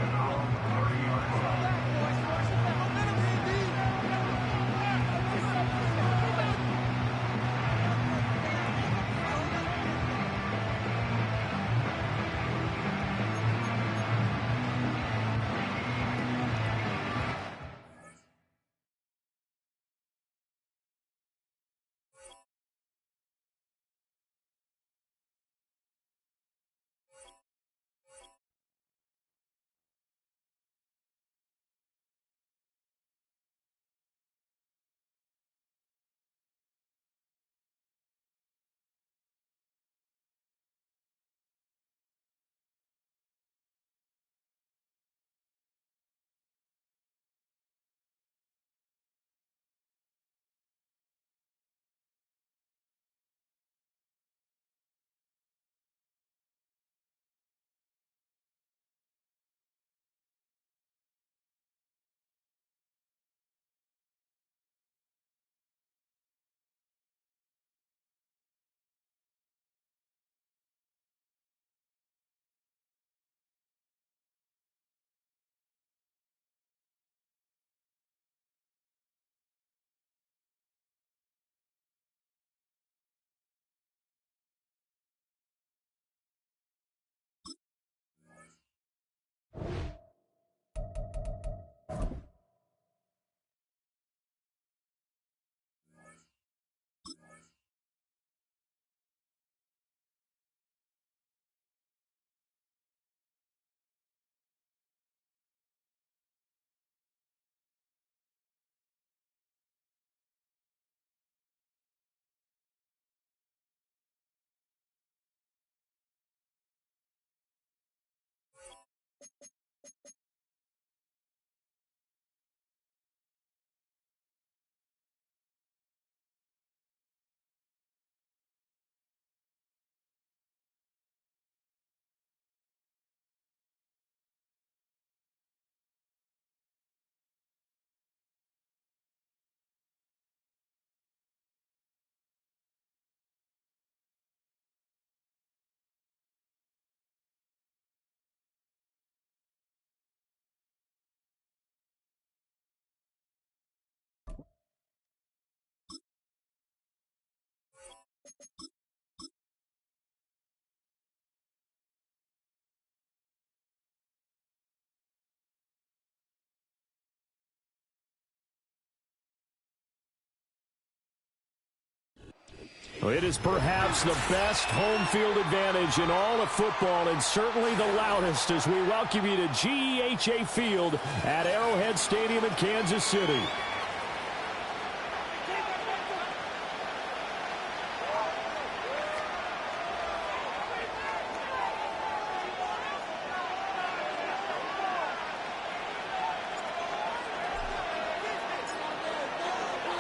Well, it is perhaps the best home field advantage in all of football, and certainly the loudest, as we welcome you to GEHA Field at Arrowhead Stadium in Kansas City.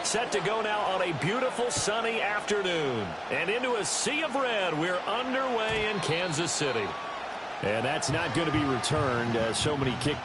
Set to go now on a beautiful sunny afternoon. And into a sea of red, we're underway in Kansas City. And that's not going to be returned as so many kick.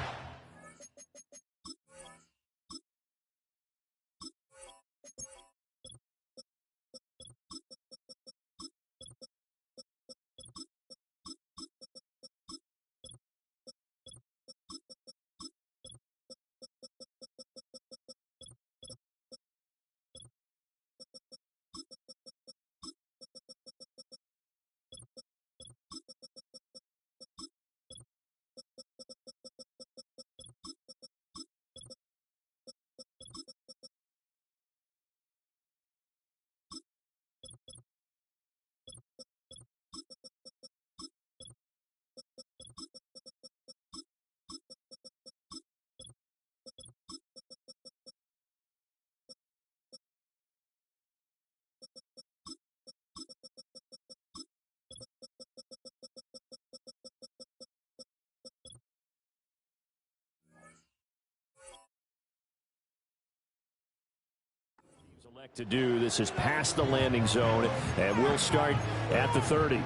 Elect to do this is past the landing zone, and we'll start at the 30.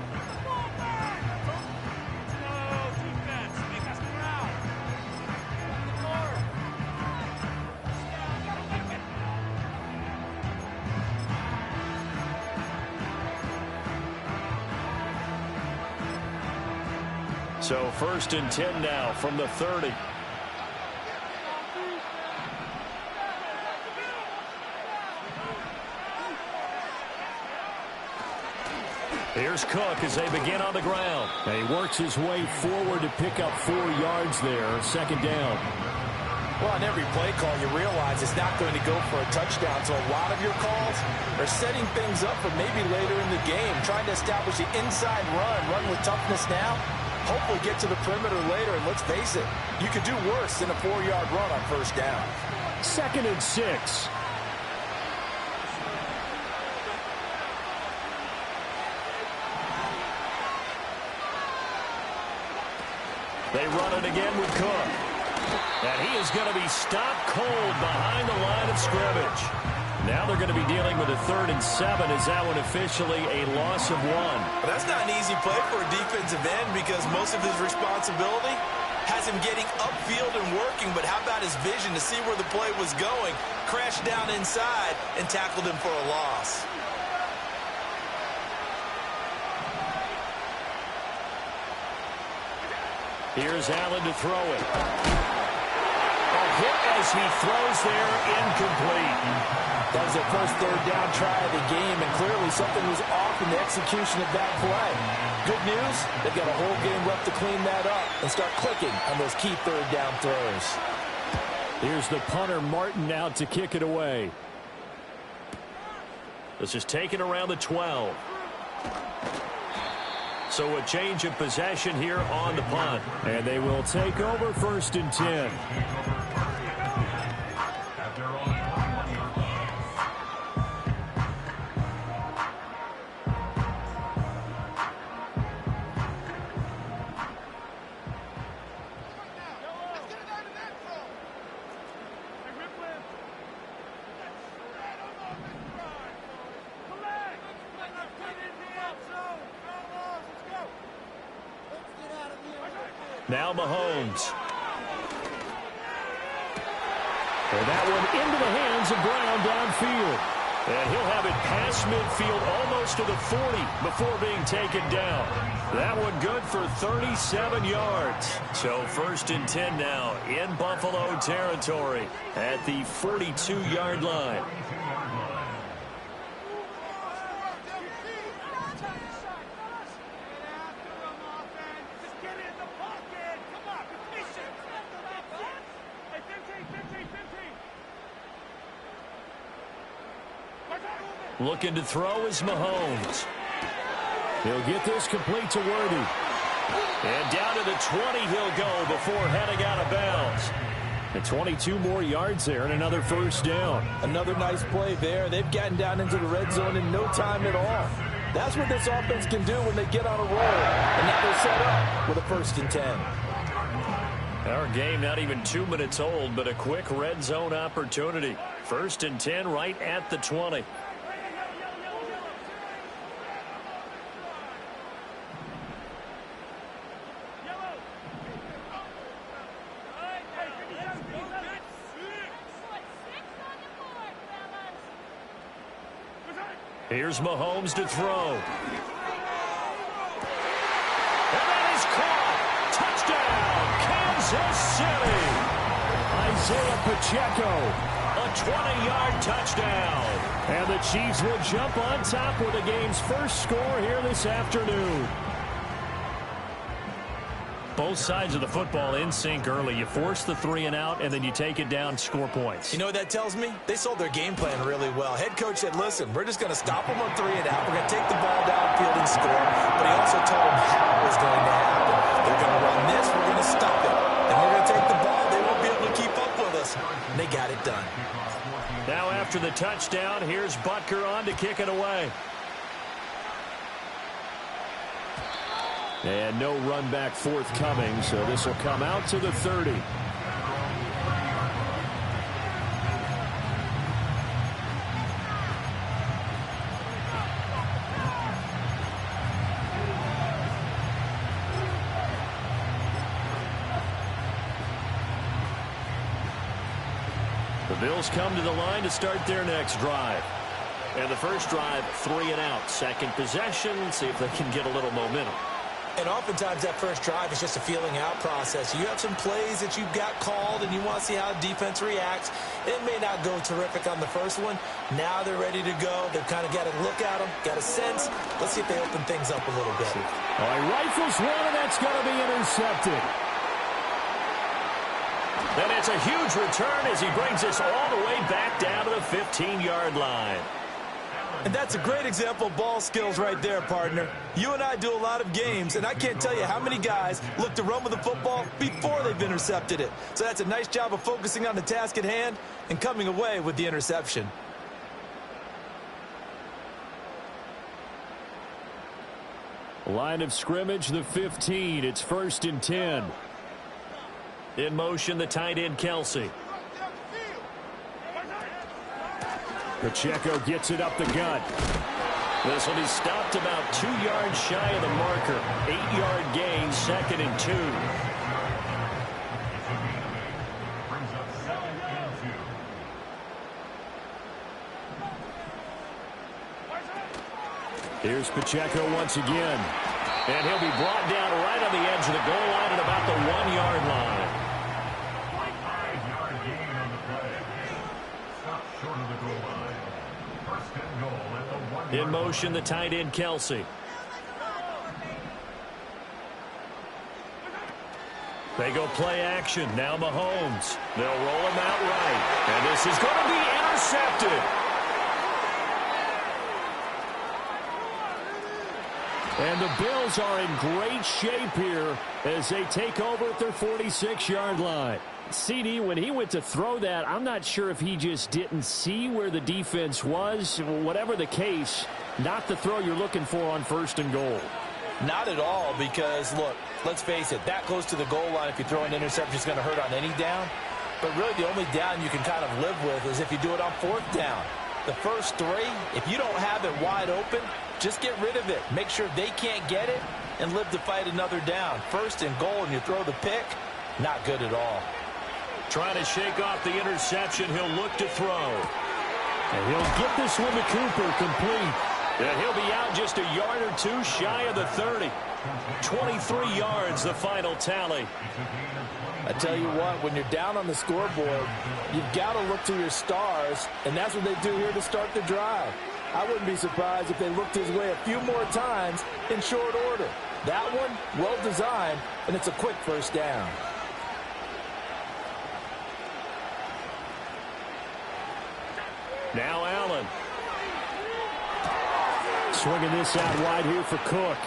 So 1st and 10 now from the 30. Here's Cook as they begin on the ground. And he works his way forward to pick up 4 yards there. 2nd down. Well, on every play call, you realize it's not going to go for a touchdown. So a lot of your calls are setting things up for maybe later in the game, trying to establish the inside run with toughness now, hopefully get to the perimeter later. And let's face it, you could do worse than a 4-yard run on 1st down. 2nd and 6. They run it again with Cook. And he is going to be stopped cold behind the line of scrimmage. Now they're going to be dealing with a 3rd and 7. Is that one officially a loss of 1? Well, that's not an easy play for a defensive end because most of his responsibility has him getting upfield and working. But how about his vision to see where the play was going, crashed down inside, and tackled him for a loss. Here's Allen to throw it. A hit as he throws there, incomplete. That was their first 3rd down try of the game, and clearly something was off in the execution of that play. Good news, they've got a whole game left to clean that up and start clicking on those key 3rd down throws. Here's the punter, Martin, out to kick it away. This is taken around the 12. So a change of possession here on the punt. And they will take over 1st and 10. Now Mahomes. And that one into the hands of Brown downfield. And he'll have it past midfield almost to the 40 before being taken down. That one good for 37 yards. So 1st and 10 now in Buffalo territory at the 42-yard line. Looking to throw is Mahomes. He'll get this complete to Worthy. And down to the 20 he'll go before heading out of bounds. And 22 more yards there and another first down. Another nice play there. They've gotten down into the red zone in no time at all. That's what this offense can do when they get on a roll. And now they're set up with a 1st and 10. Our game not even 2 minutes old, but a quick red zone opportunity. 1st and 10 right at the 20. Here's Mahomes to throw. And that is caught. Touchdown, Kansas City. Isaiah Pacheco. A 20-yard touchdown. And the Chiefs will jump on top with the game's first score here this afternoon. Both sides of the football in sync early. You force the 3 and out, and then you take it down, score points. You know what that tells me? They sold their game plan really well. Head coach said, listen, we're just going to stop them on 3 and out. We're going to take the ball downfield and score. But he also told them how it was going to happen. They're going to run this. We're going to stop it. And we're going to take the ball. They won't be able to keep up with us. And they got it done. Now after the touchdown, here's Butker on to kick it away. And no run back forthcoming, so this will come out to the 30. The Bills come to the line to start their next drive. And the first drive, 3 and out. Second possession, see if they can get a little momentum. And oftentimes that first drive is just a feeling out process. You have some plays that you've got called and you want to see how the defense reacts. It may not go terrific on the first one. Now they're ready to go. They've kind of got to look at them, got a sense. Let's see if they open things up a little bit. All right, rifles one, and that's going to be intercepted. And it's a huge return as he brings us all the way back down to the 15-yard line. And that's a great example of ball skills right there, partner. You and I do a lot of games, and I can't tell you how many guys look to run with the football before they've intercepted it. So that's a nice job of focusing on the task at hand and coming away with the interception. Line of scrimmage, the 15. It's 1st and 10. In motion, the tight end, Kelsey. Pacheco gets it up the gut. This one is stopped about 2 yards shy of the marker. 8-yard gain, 2nd and 2. Brings up 2nd and 2. Here's Pacheco once again. And he'll be brought down right on the edge of the goal line at about the 1-yard line. 5-yard gain on the play. Stop short of the goal line. First and goal at the 1-yard In motion, the tight end, Kelsey. They go play action. Now Mahomes. They'll roll him out right. And this is going to be intercepted. And the Bills are in great shape here as they take over at their 46-yard line. CD, when he went to throw that, I'm not sure if he just didn't see where the defense was. Whatever the case, not the throw you're looking for on 1st and goal. Not at all, because, look, let's face it, that close to the goal line, if you throw an interception, is going to hurt on any down. But really, the only down you can kind of live with is if you do it on 4th down. The first 3, if you don't have it wide open, just get rid of it. Make sure they can't get it and live to fight another down. 1st and goal, and you throw the pick, not good at all. Trying to shake off the interception. He'll look to throw. And he'll get this one to Cooper complete. And he'll be out just a yard or 2 shy of the 30. 23 yards, the final tally. I tell you what, when you're down on the scoreboard, you've got to look to your stars, and that's what they do here to start the drive. I wouldn't be surprised if they looked his way a few more times in short order. That one, well designed, and it's a quick first down. Now Allen. Swinging this out wide here for Cook.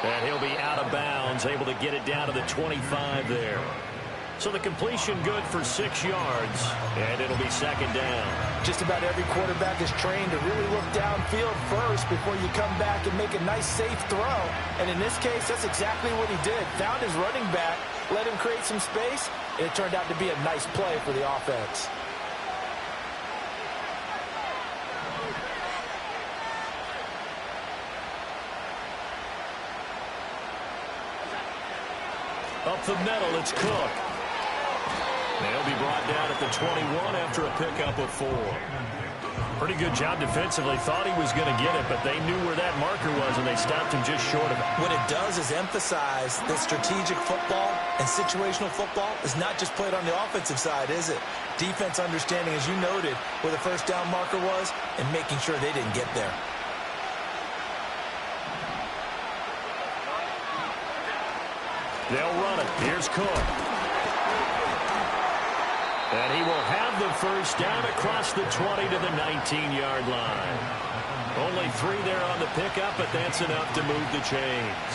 And he'll be out of bounds, able to get it down to the 25 there. So the completion good for 6 yards, and it'll be second down. Just about every quarterback is trained to really look downfield first before you come back and make a nice, safe throw. And in this case, that's exactly what he did. Found his running back, let him create some space, and it turned out to be a nice play for the offense. Up the middle, it's Cook. They'll be brought down at the 21 after a pickup of 4. Pretty good job defensively. Thought he was going to get it, but they knew where that marker was, and they stopped him just short of it. What it does is emphasize that strategic football and situational football is not just played on the offensive side, is it? Defense understanding, as you noted, where the first down marker was and making sure they didn't get there. They'll run it. Here's Cook. And he will have the first down across the 20 to the 19-yard line. Only 3 there on the pickup, but that's enough to move the chains.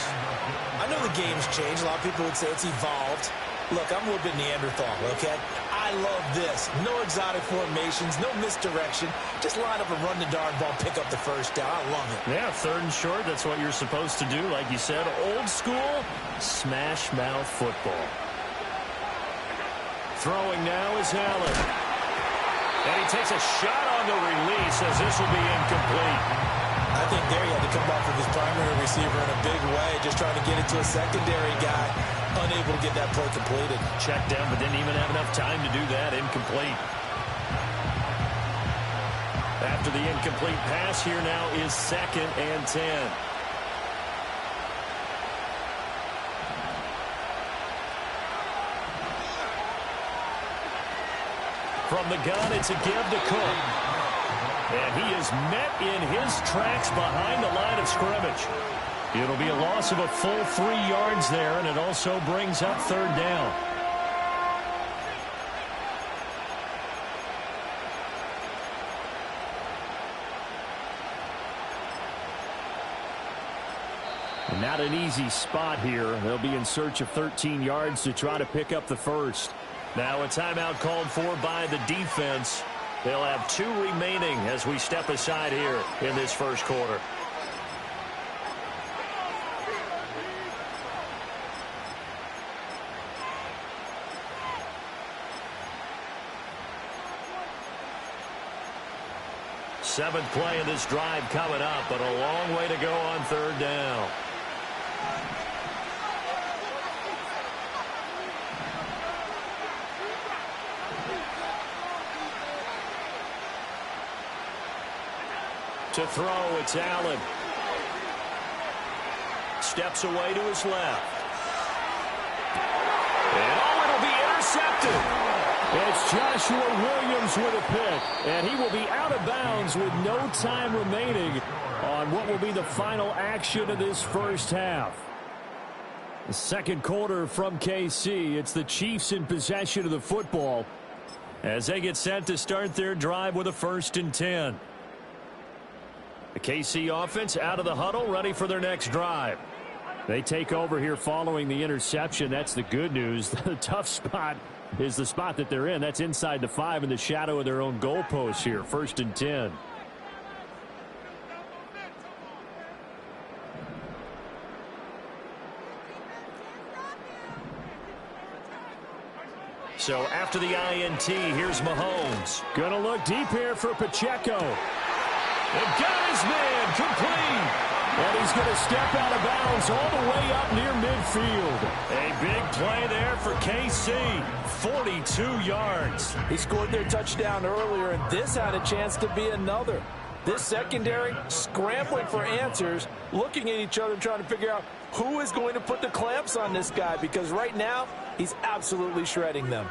I know the game's changed. A lot of people would say it's evolved. Look, I'm a little bit Neanderthal, okay? I love this. No exotic formations, no misdirection. Just line up and run the darn ball, pick up the first down. I love it. Yeah, 3rd and short, that's what you're supposed to do. Like you said, old school, smash mouth football. Throwing now is Allen. And he takes a shot on the release as this will be incomplete. I think there he had to come off of his primary receiver in a big way, just trying to get it to a secondary guy. Unable to get that play completed. Checked down, but didn't even have enough time to do that. Incomplete. After the incomplete pass, here now is 2nd and 10. From the gun, it's a give to Cook. And he is met in his tracks behind the line of scrimmage. It'll be a loss of a full 3 yards there, and it also brings up 3rd down. And not an easy spot here. They'll be in search of 13 yards to try to pick up the first. Now a timeout called for by the defense. They'll have 2 remaining as we step aside here in this first quarter. Seventh play of this drive coming up, but a long way to go on 3rd down. To throw, it's Allen. Steps away to his left. And it'll be intercepted. It's Joshua Williams with a pick, and he will be out of bounds with no time remaining on what will be the final action of this first half. The second quarter from KC. It's the Chiefs in possession of the football as they get set to start their drive with a 1st and 10. The KC offense out of the huddle, ready for their next drive. They take over here following the interception. That's the good news. The tough spot is the spot that they're in. That's inside the 5 in the shadow of their own goalpost here. 1st and 10. So after the INT, here's Mahomes. Gonna look deep here for Pacheco. And got his man complete. And he's going to step out of bounds all the way up near midfield. A big play there for KC. 42 yards. He scored their touchdown earlier, and this had a chance to be another. This secondary scrambling for answers, looking at each other, trying to figure out who is going to put the clamps on this guy, because right now he's absolutely shredding them.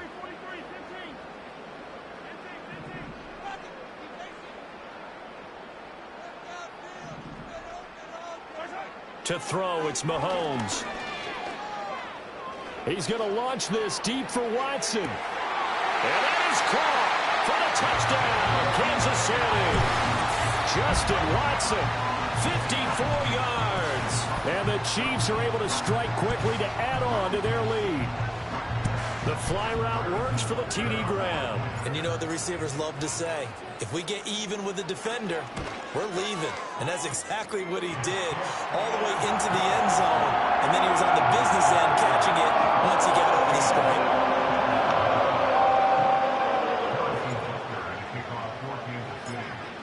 To throw, it's Mahomes. He's going to launch this deep for Watson. And that is caught for the touchdown, Kansas City. Justin Watson 54 yards. And the Chiefs are able to strike quickly to add on to their lead. The fly route works for the TD grab. And you know what the receivers love to say? If we get even with the defender, we're leaving. And that's exactly what he did all the way into the end zone. And then he was on the business end catching it once he got over the screen.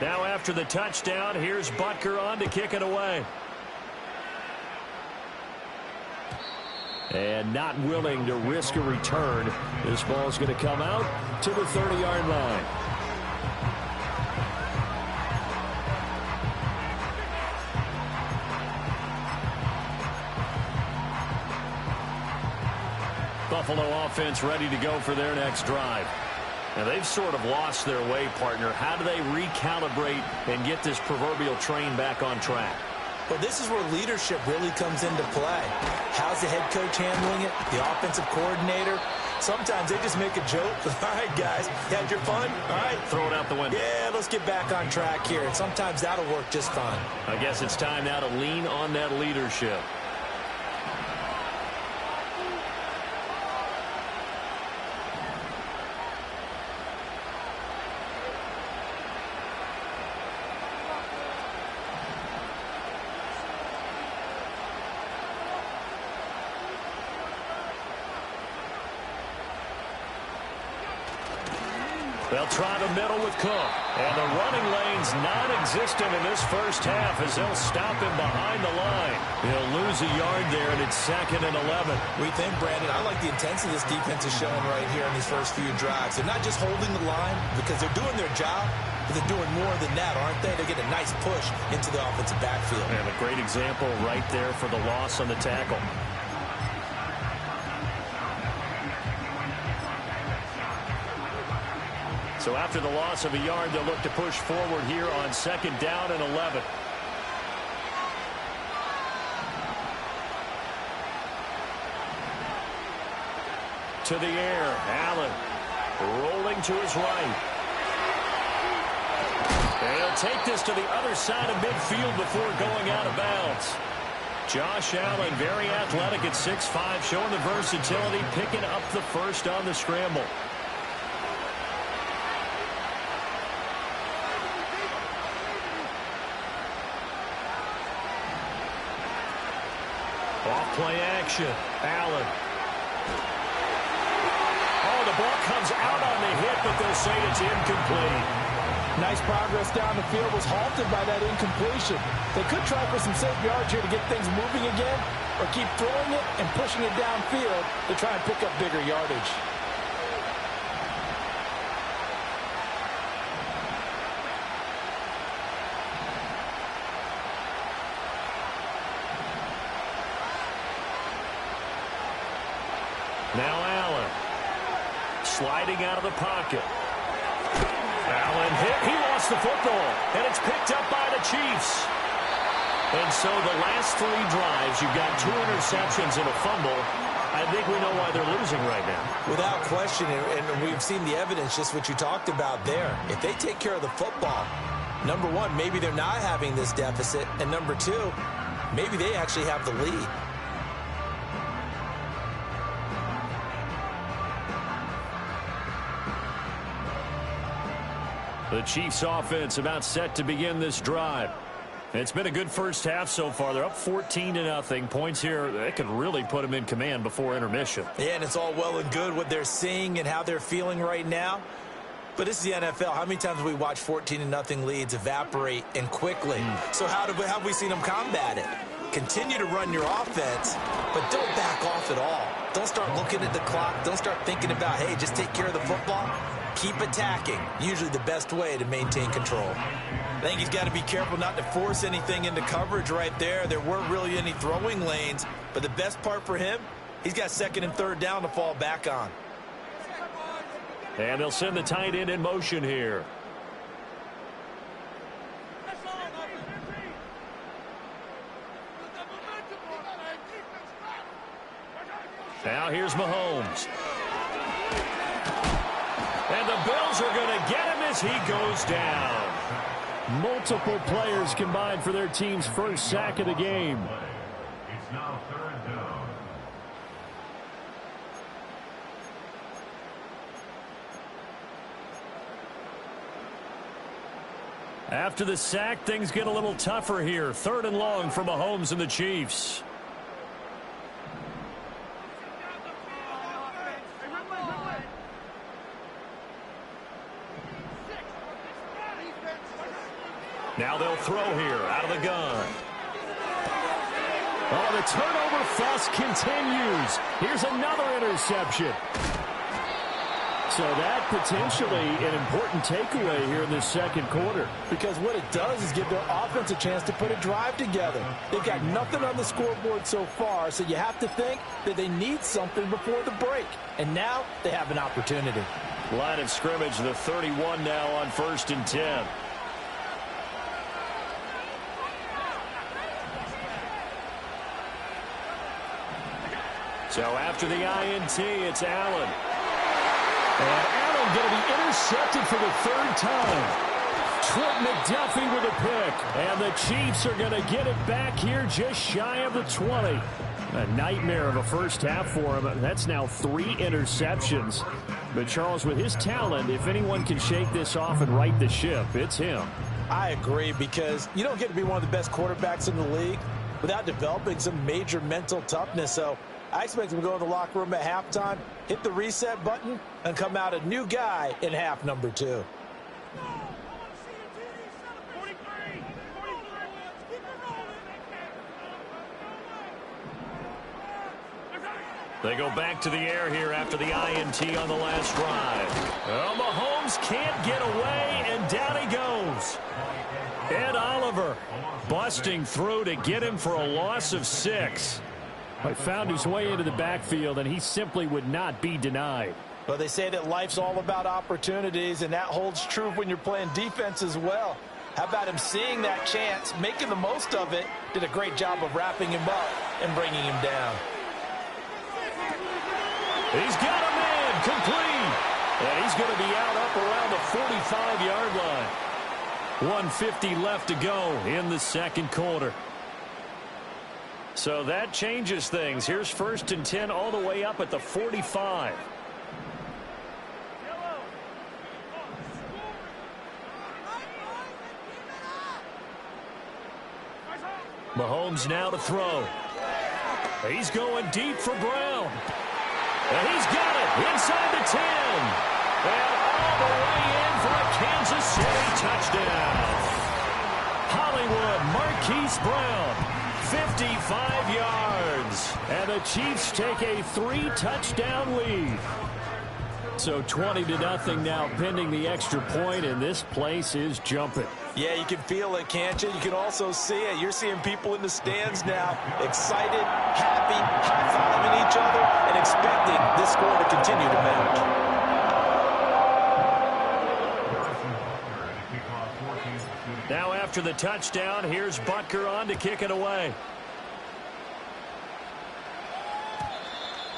Now after the touchdown, here's Butker on to kick it away. And not willing to risk a return. This ball's going to come out to the 30-yard line. Buffalo offense ready to go for their next drive. Now they've sort of lost their way, partner. How do they recalibrate and get this proverbial train back on track? Well, this is where leadership really comes into play. How's the head coach handling it? The offensive coordinator? Sometimes they just make a joke. All right, guys, you had your fun? All right. Throw it out the window. Yeah, let's get back on track here. And sometimes that'll work just fine. I guess it's time now to lean on that leadership. They'll try the middle with Cook. And the running lane's non-existent in this first half as they'll stop him behind the line. He'll lose a yard there, and it's 2nd and 11. We think, Brandon, I like the intensity this defense is showing right here in these first few drives. They're not just holding the line because they're doing their job, but they're doing more than that, aren't they? They get a nice push into the offensive backfield. And a great example right there for the loss on the tackle. So after the loss of a yard, they'll look to push forward here on 2nd down and 11. To the air, Allen rolling to his right. And he'll take this to the other side of midfield before going out of bounds. Josh Allen, very athletic at 6'5", showing the versatility, picking up the first on the scramble. Off-play action. Allen. Oh, the ball comes out on the hit, but they'll say it's incomplete. Nice progress down the field was halted by that incompletion. They could try for some safe yards here to get things moving again, or keep throwing it and pushing it downfield to try and pick up bigger yardage. Now Allen, sliding out of the pocket. Allen hit. He lost the football, and it's picked up by the Chiefs. And so the last 3 drives, you've got 2 interceptions and a fumble. I think we know why they're losing right now. Without question, and we've seen the evidence, just what you talked about there. If they take care of the football, number one, maybe they're not having this deficit, and number 2, maybe they actually have the lead. The Chiefs offense about set to begin this drive. It's been a good first half so far. They're up 14-0. Points here, they could really put them in command before intermission. Yeah, and it's all well and good what they're seeing and how they're feeling right now. But this is the NFL. How many times have we watched 14-0 leads evaporate and quickly? So how have we seen them combat it? Continue to run your offense, but don't back off at all. Don't start looking at the clock. Don't start thinking about, hey, just take care of the football. Keep attacking. Usually the best way to maintain control. I think he's got to be careful not to force anything into coverage right there. There weren't really any throwing lanes, but the best part for him, he's got 2nd and 3rd down to fall back on. And they'll send the tight end in motion here. Now here's Mahomes. And the Bills are going to get him as he goes down. Multiple players combined for their team's first sack of the game. It's now 3rd down. After the sack, things get a little tougher here. 3rd and long for Mahomes and the Chiefs. Now they'll throw here out of the gun. Oh, the turnover fuss continues. Here's another interception. So that potentially an important takeaway here in this second quarter. Because what it does is give their offense a chance to put a drive together. They've got nothing on the scoreboard so far, so you have to think that they need something before the break. And now they have an opportunity. Line of scrimmage, the 31 now on 1st and 10. So after the INT, it's Allen. And Allen going to be intercepted for the 3rd time. Trent McDuffie with a pick. And the Chiefs are going to get it back here just shy of the 20. A nightmare of a first half for him. That's now 3 interceptions. But Charles, with his talent, if anyone can shake this off and right the ship, it's him. I agree, because you don't get to be one of the best quarterbacks in the league without developing some major mental toughness. So I expect him to go in the locker room at halftime, hit the reset button, and come out a new guy in half number 2. They go back to the air here after the INT on the last drive. Well, Mahomes can't get away, and down he goes. Ed Oliver busting through to get him for a loss of 6. But found his way into the backfield, and he simply would not be denied. Well, they say that life's all about opportunities, and that holds true when you're playing defense as well. How about him seeing that chance, making the most of it, did a great job of wrapping him up and bringing him down. He's got a man complete. And he's going to be out up around the 45-yard line. 1:50 left to go in the second quarter. So that changes things. Here's 1st and 10 all the way up at the 45. Mahomes now to throw. He's going deep for Brown. And he's got it inside the 10. And all the way in for a Kansas City touchdown. Hollywood Marquise Brown, 55 yards. And the Chiefs take a 3-touchdown lead. So 20-0 now pending the extra point, and this place is jumping. Yeah, you can feel it, can't you? You can also see it. You're seeing people in the stands now, excited, happy, high-fiving each other, and expecting this score to continue to mount. Now after the touchdown, here's Butker on to kick it away.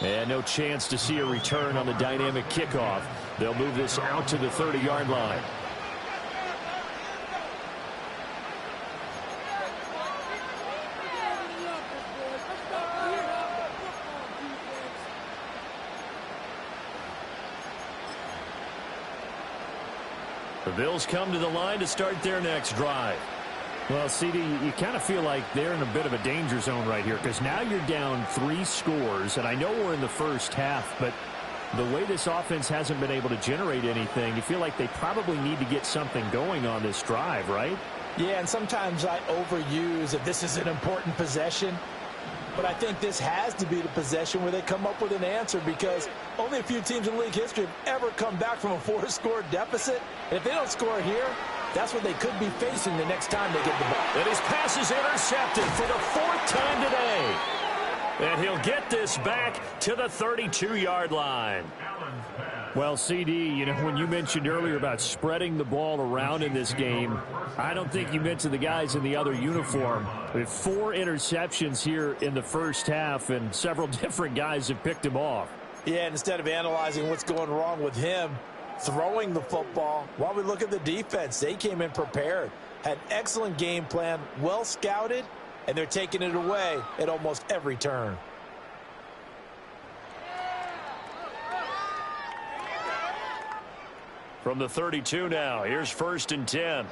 And no chance to see a return on the dynamic kickoff. They'll move this out to the 30-yard line. The Bills come to the line to start their next drive. Well, CD, you kind of feel like they're in a bit of a danger zone right here, because now you're down 3 scores, and I know we're in the first half, but the way this offense hasn't been able to generate anything, you feel like they probably need to get something going on this drive, right? Yeah, and sometimes I overuse that this is an important possession, but I think this has to be the possession where they come up with an answer, because only a few teams in league history have ever come back from a 4-score deficit. And if they don't score here, that's what they could be facing the next time they get the ball. And his pass is intercepted for the 4th time today. And he'll get this back to the 32-yard line. Well, CD, you know, when you mentioned earlier about spreading the ball around in this game, I don't think you mentioned the guys in the other uniform. With 4 interceptions here in the first half, and several different guys have picked him off. Yeah, instead of analyzing what's going wrong with him throwing the football, while we look at the defense, they came in prepared. Had an excellent game plan, well scouted, and they're taking it away at almost every turn. From the 32 now, here's 1st and 10.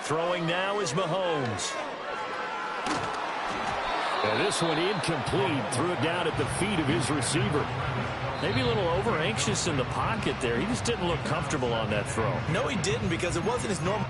Throwing now is Mahomes. And this one incomplete. Threw it down at the feet of his receiver. Maybe a little over-anxious in the pocket there. He just didn't look comfortable on that throw. No, he didn't, because it wasn't his normal.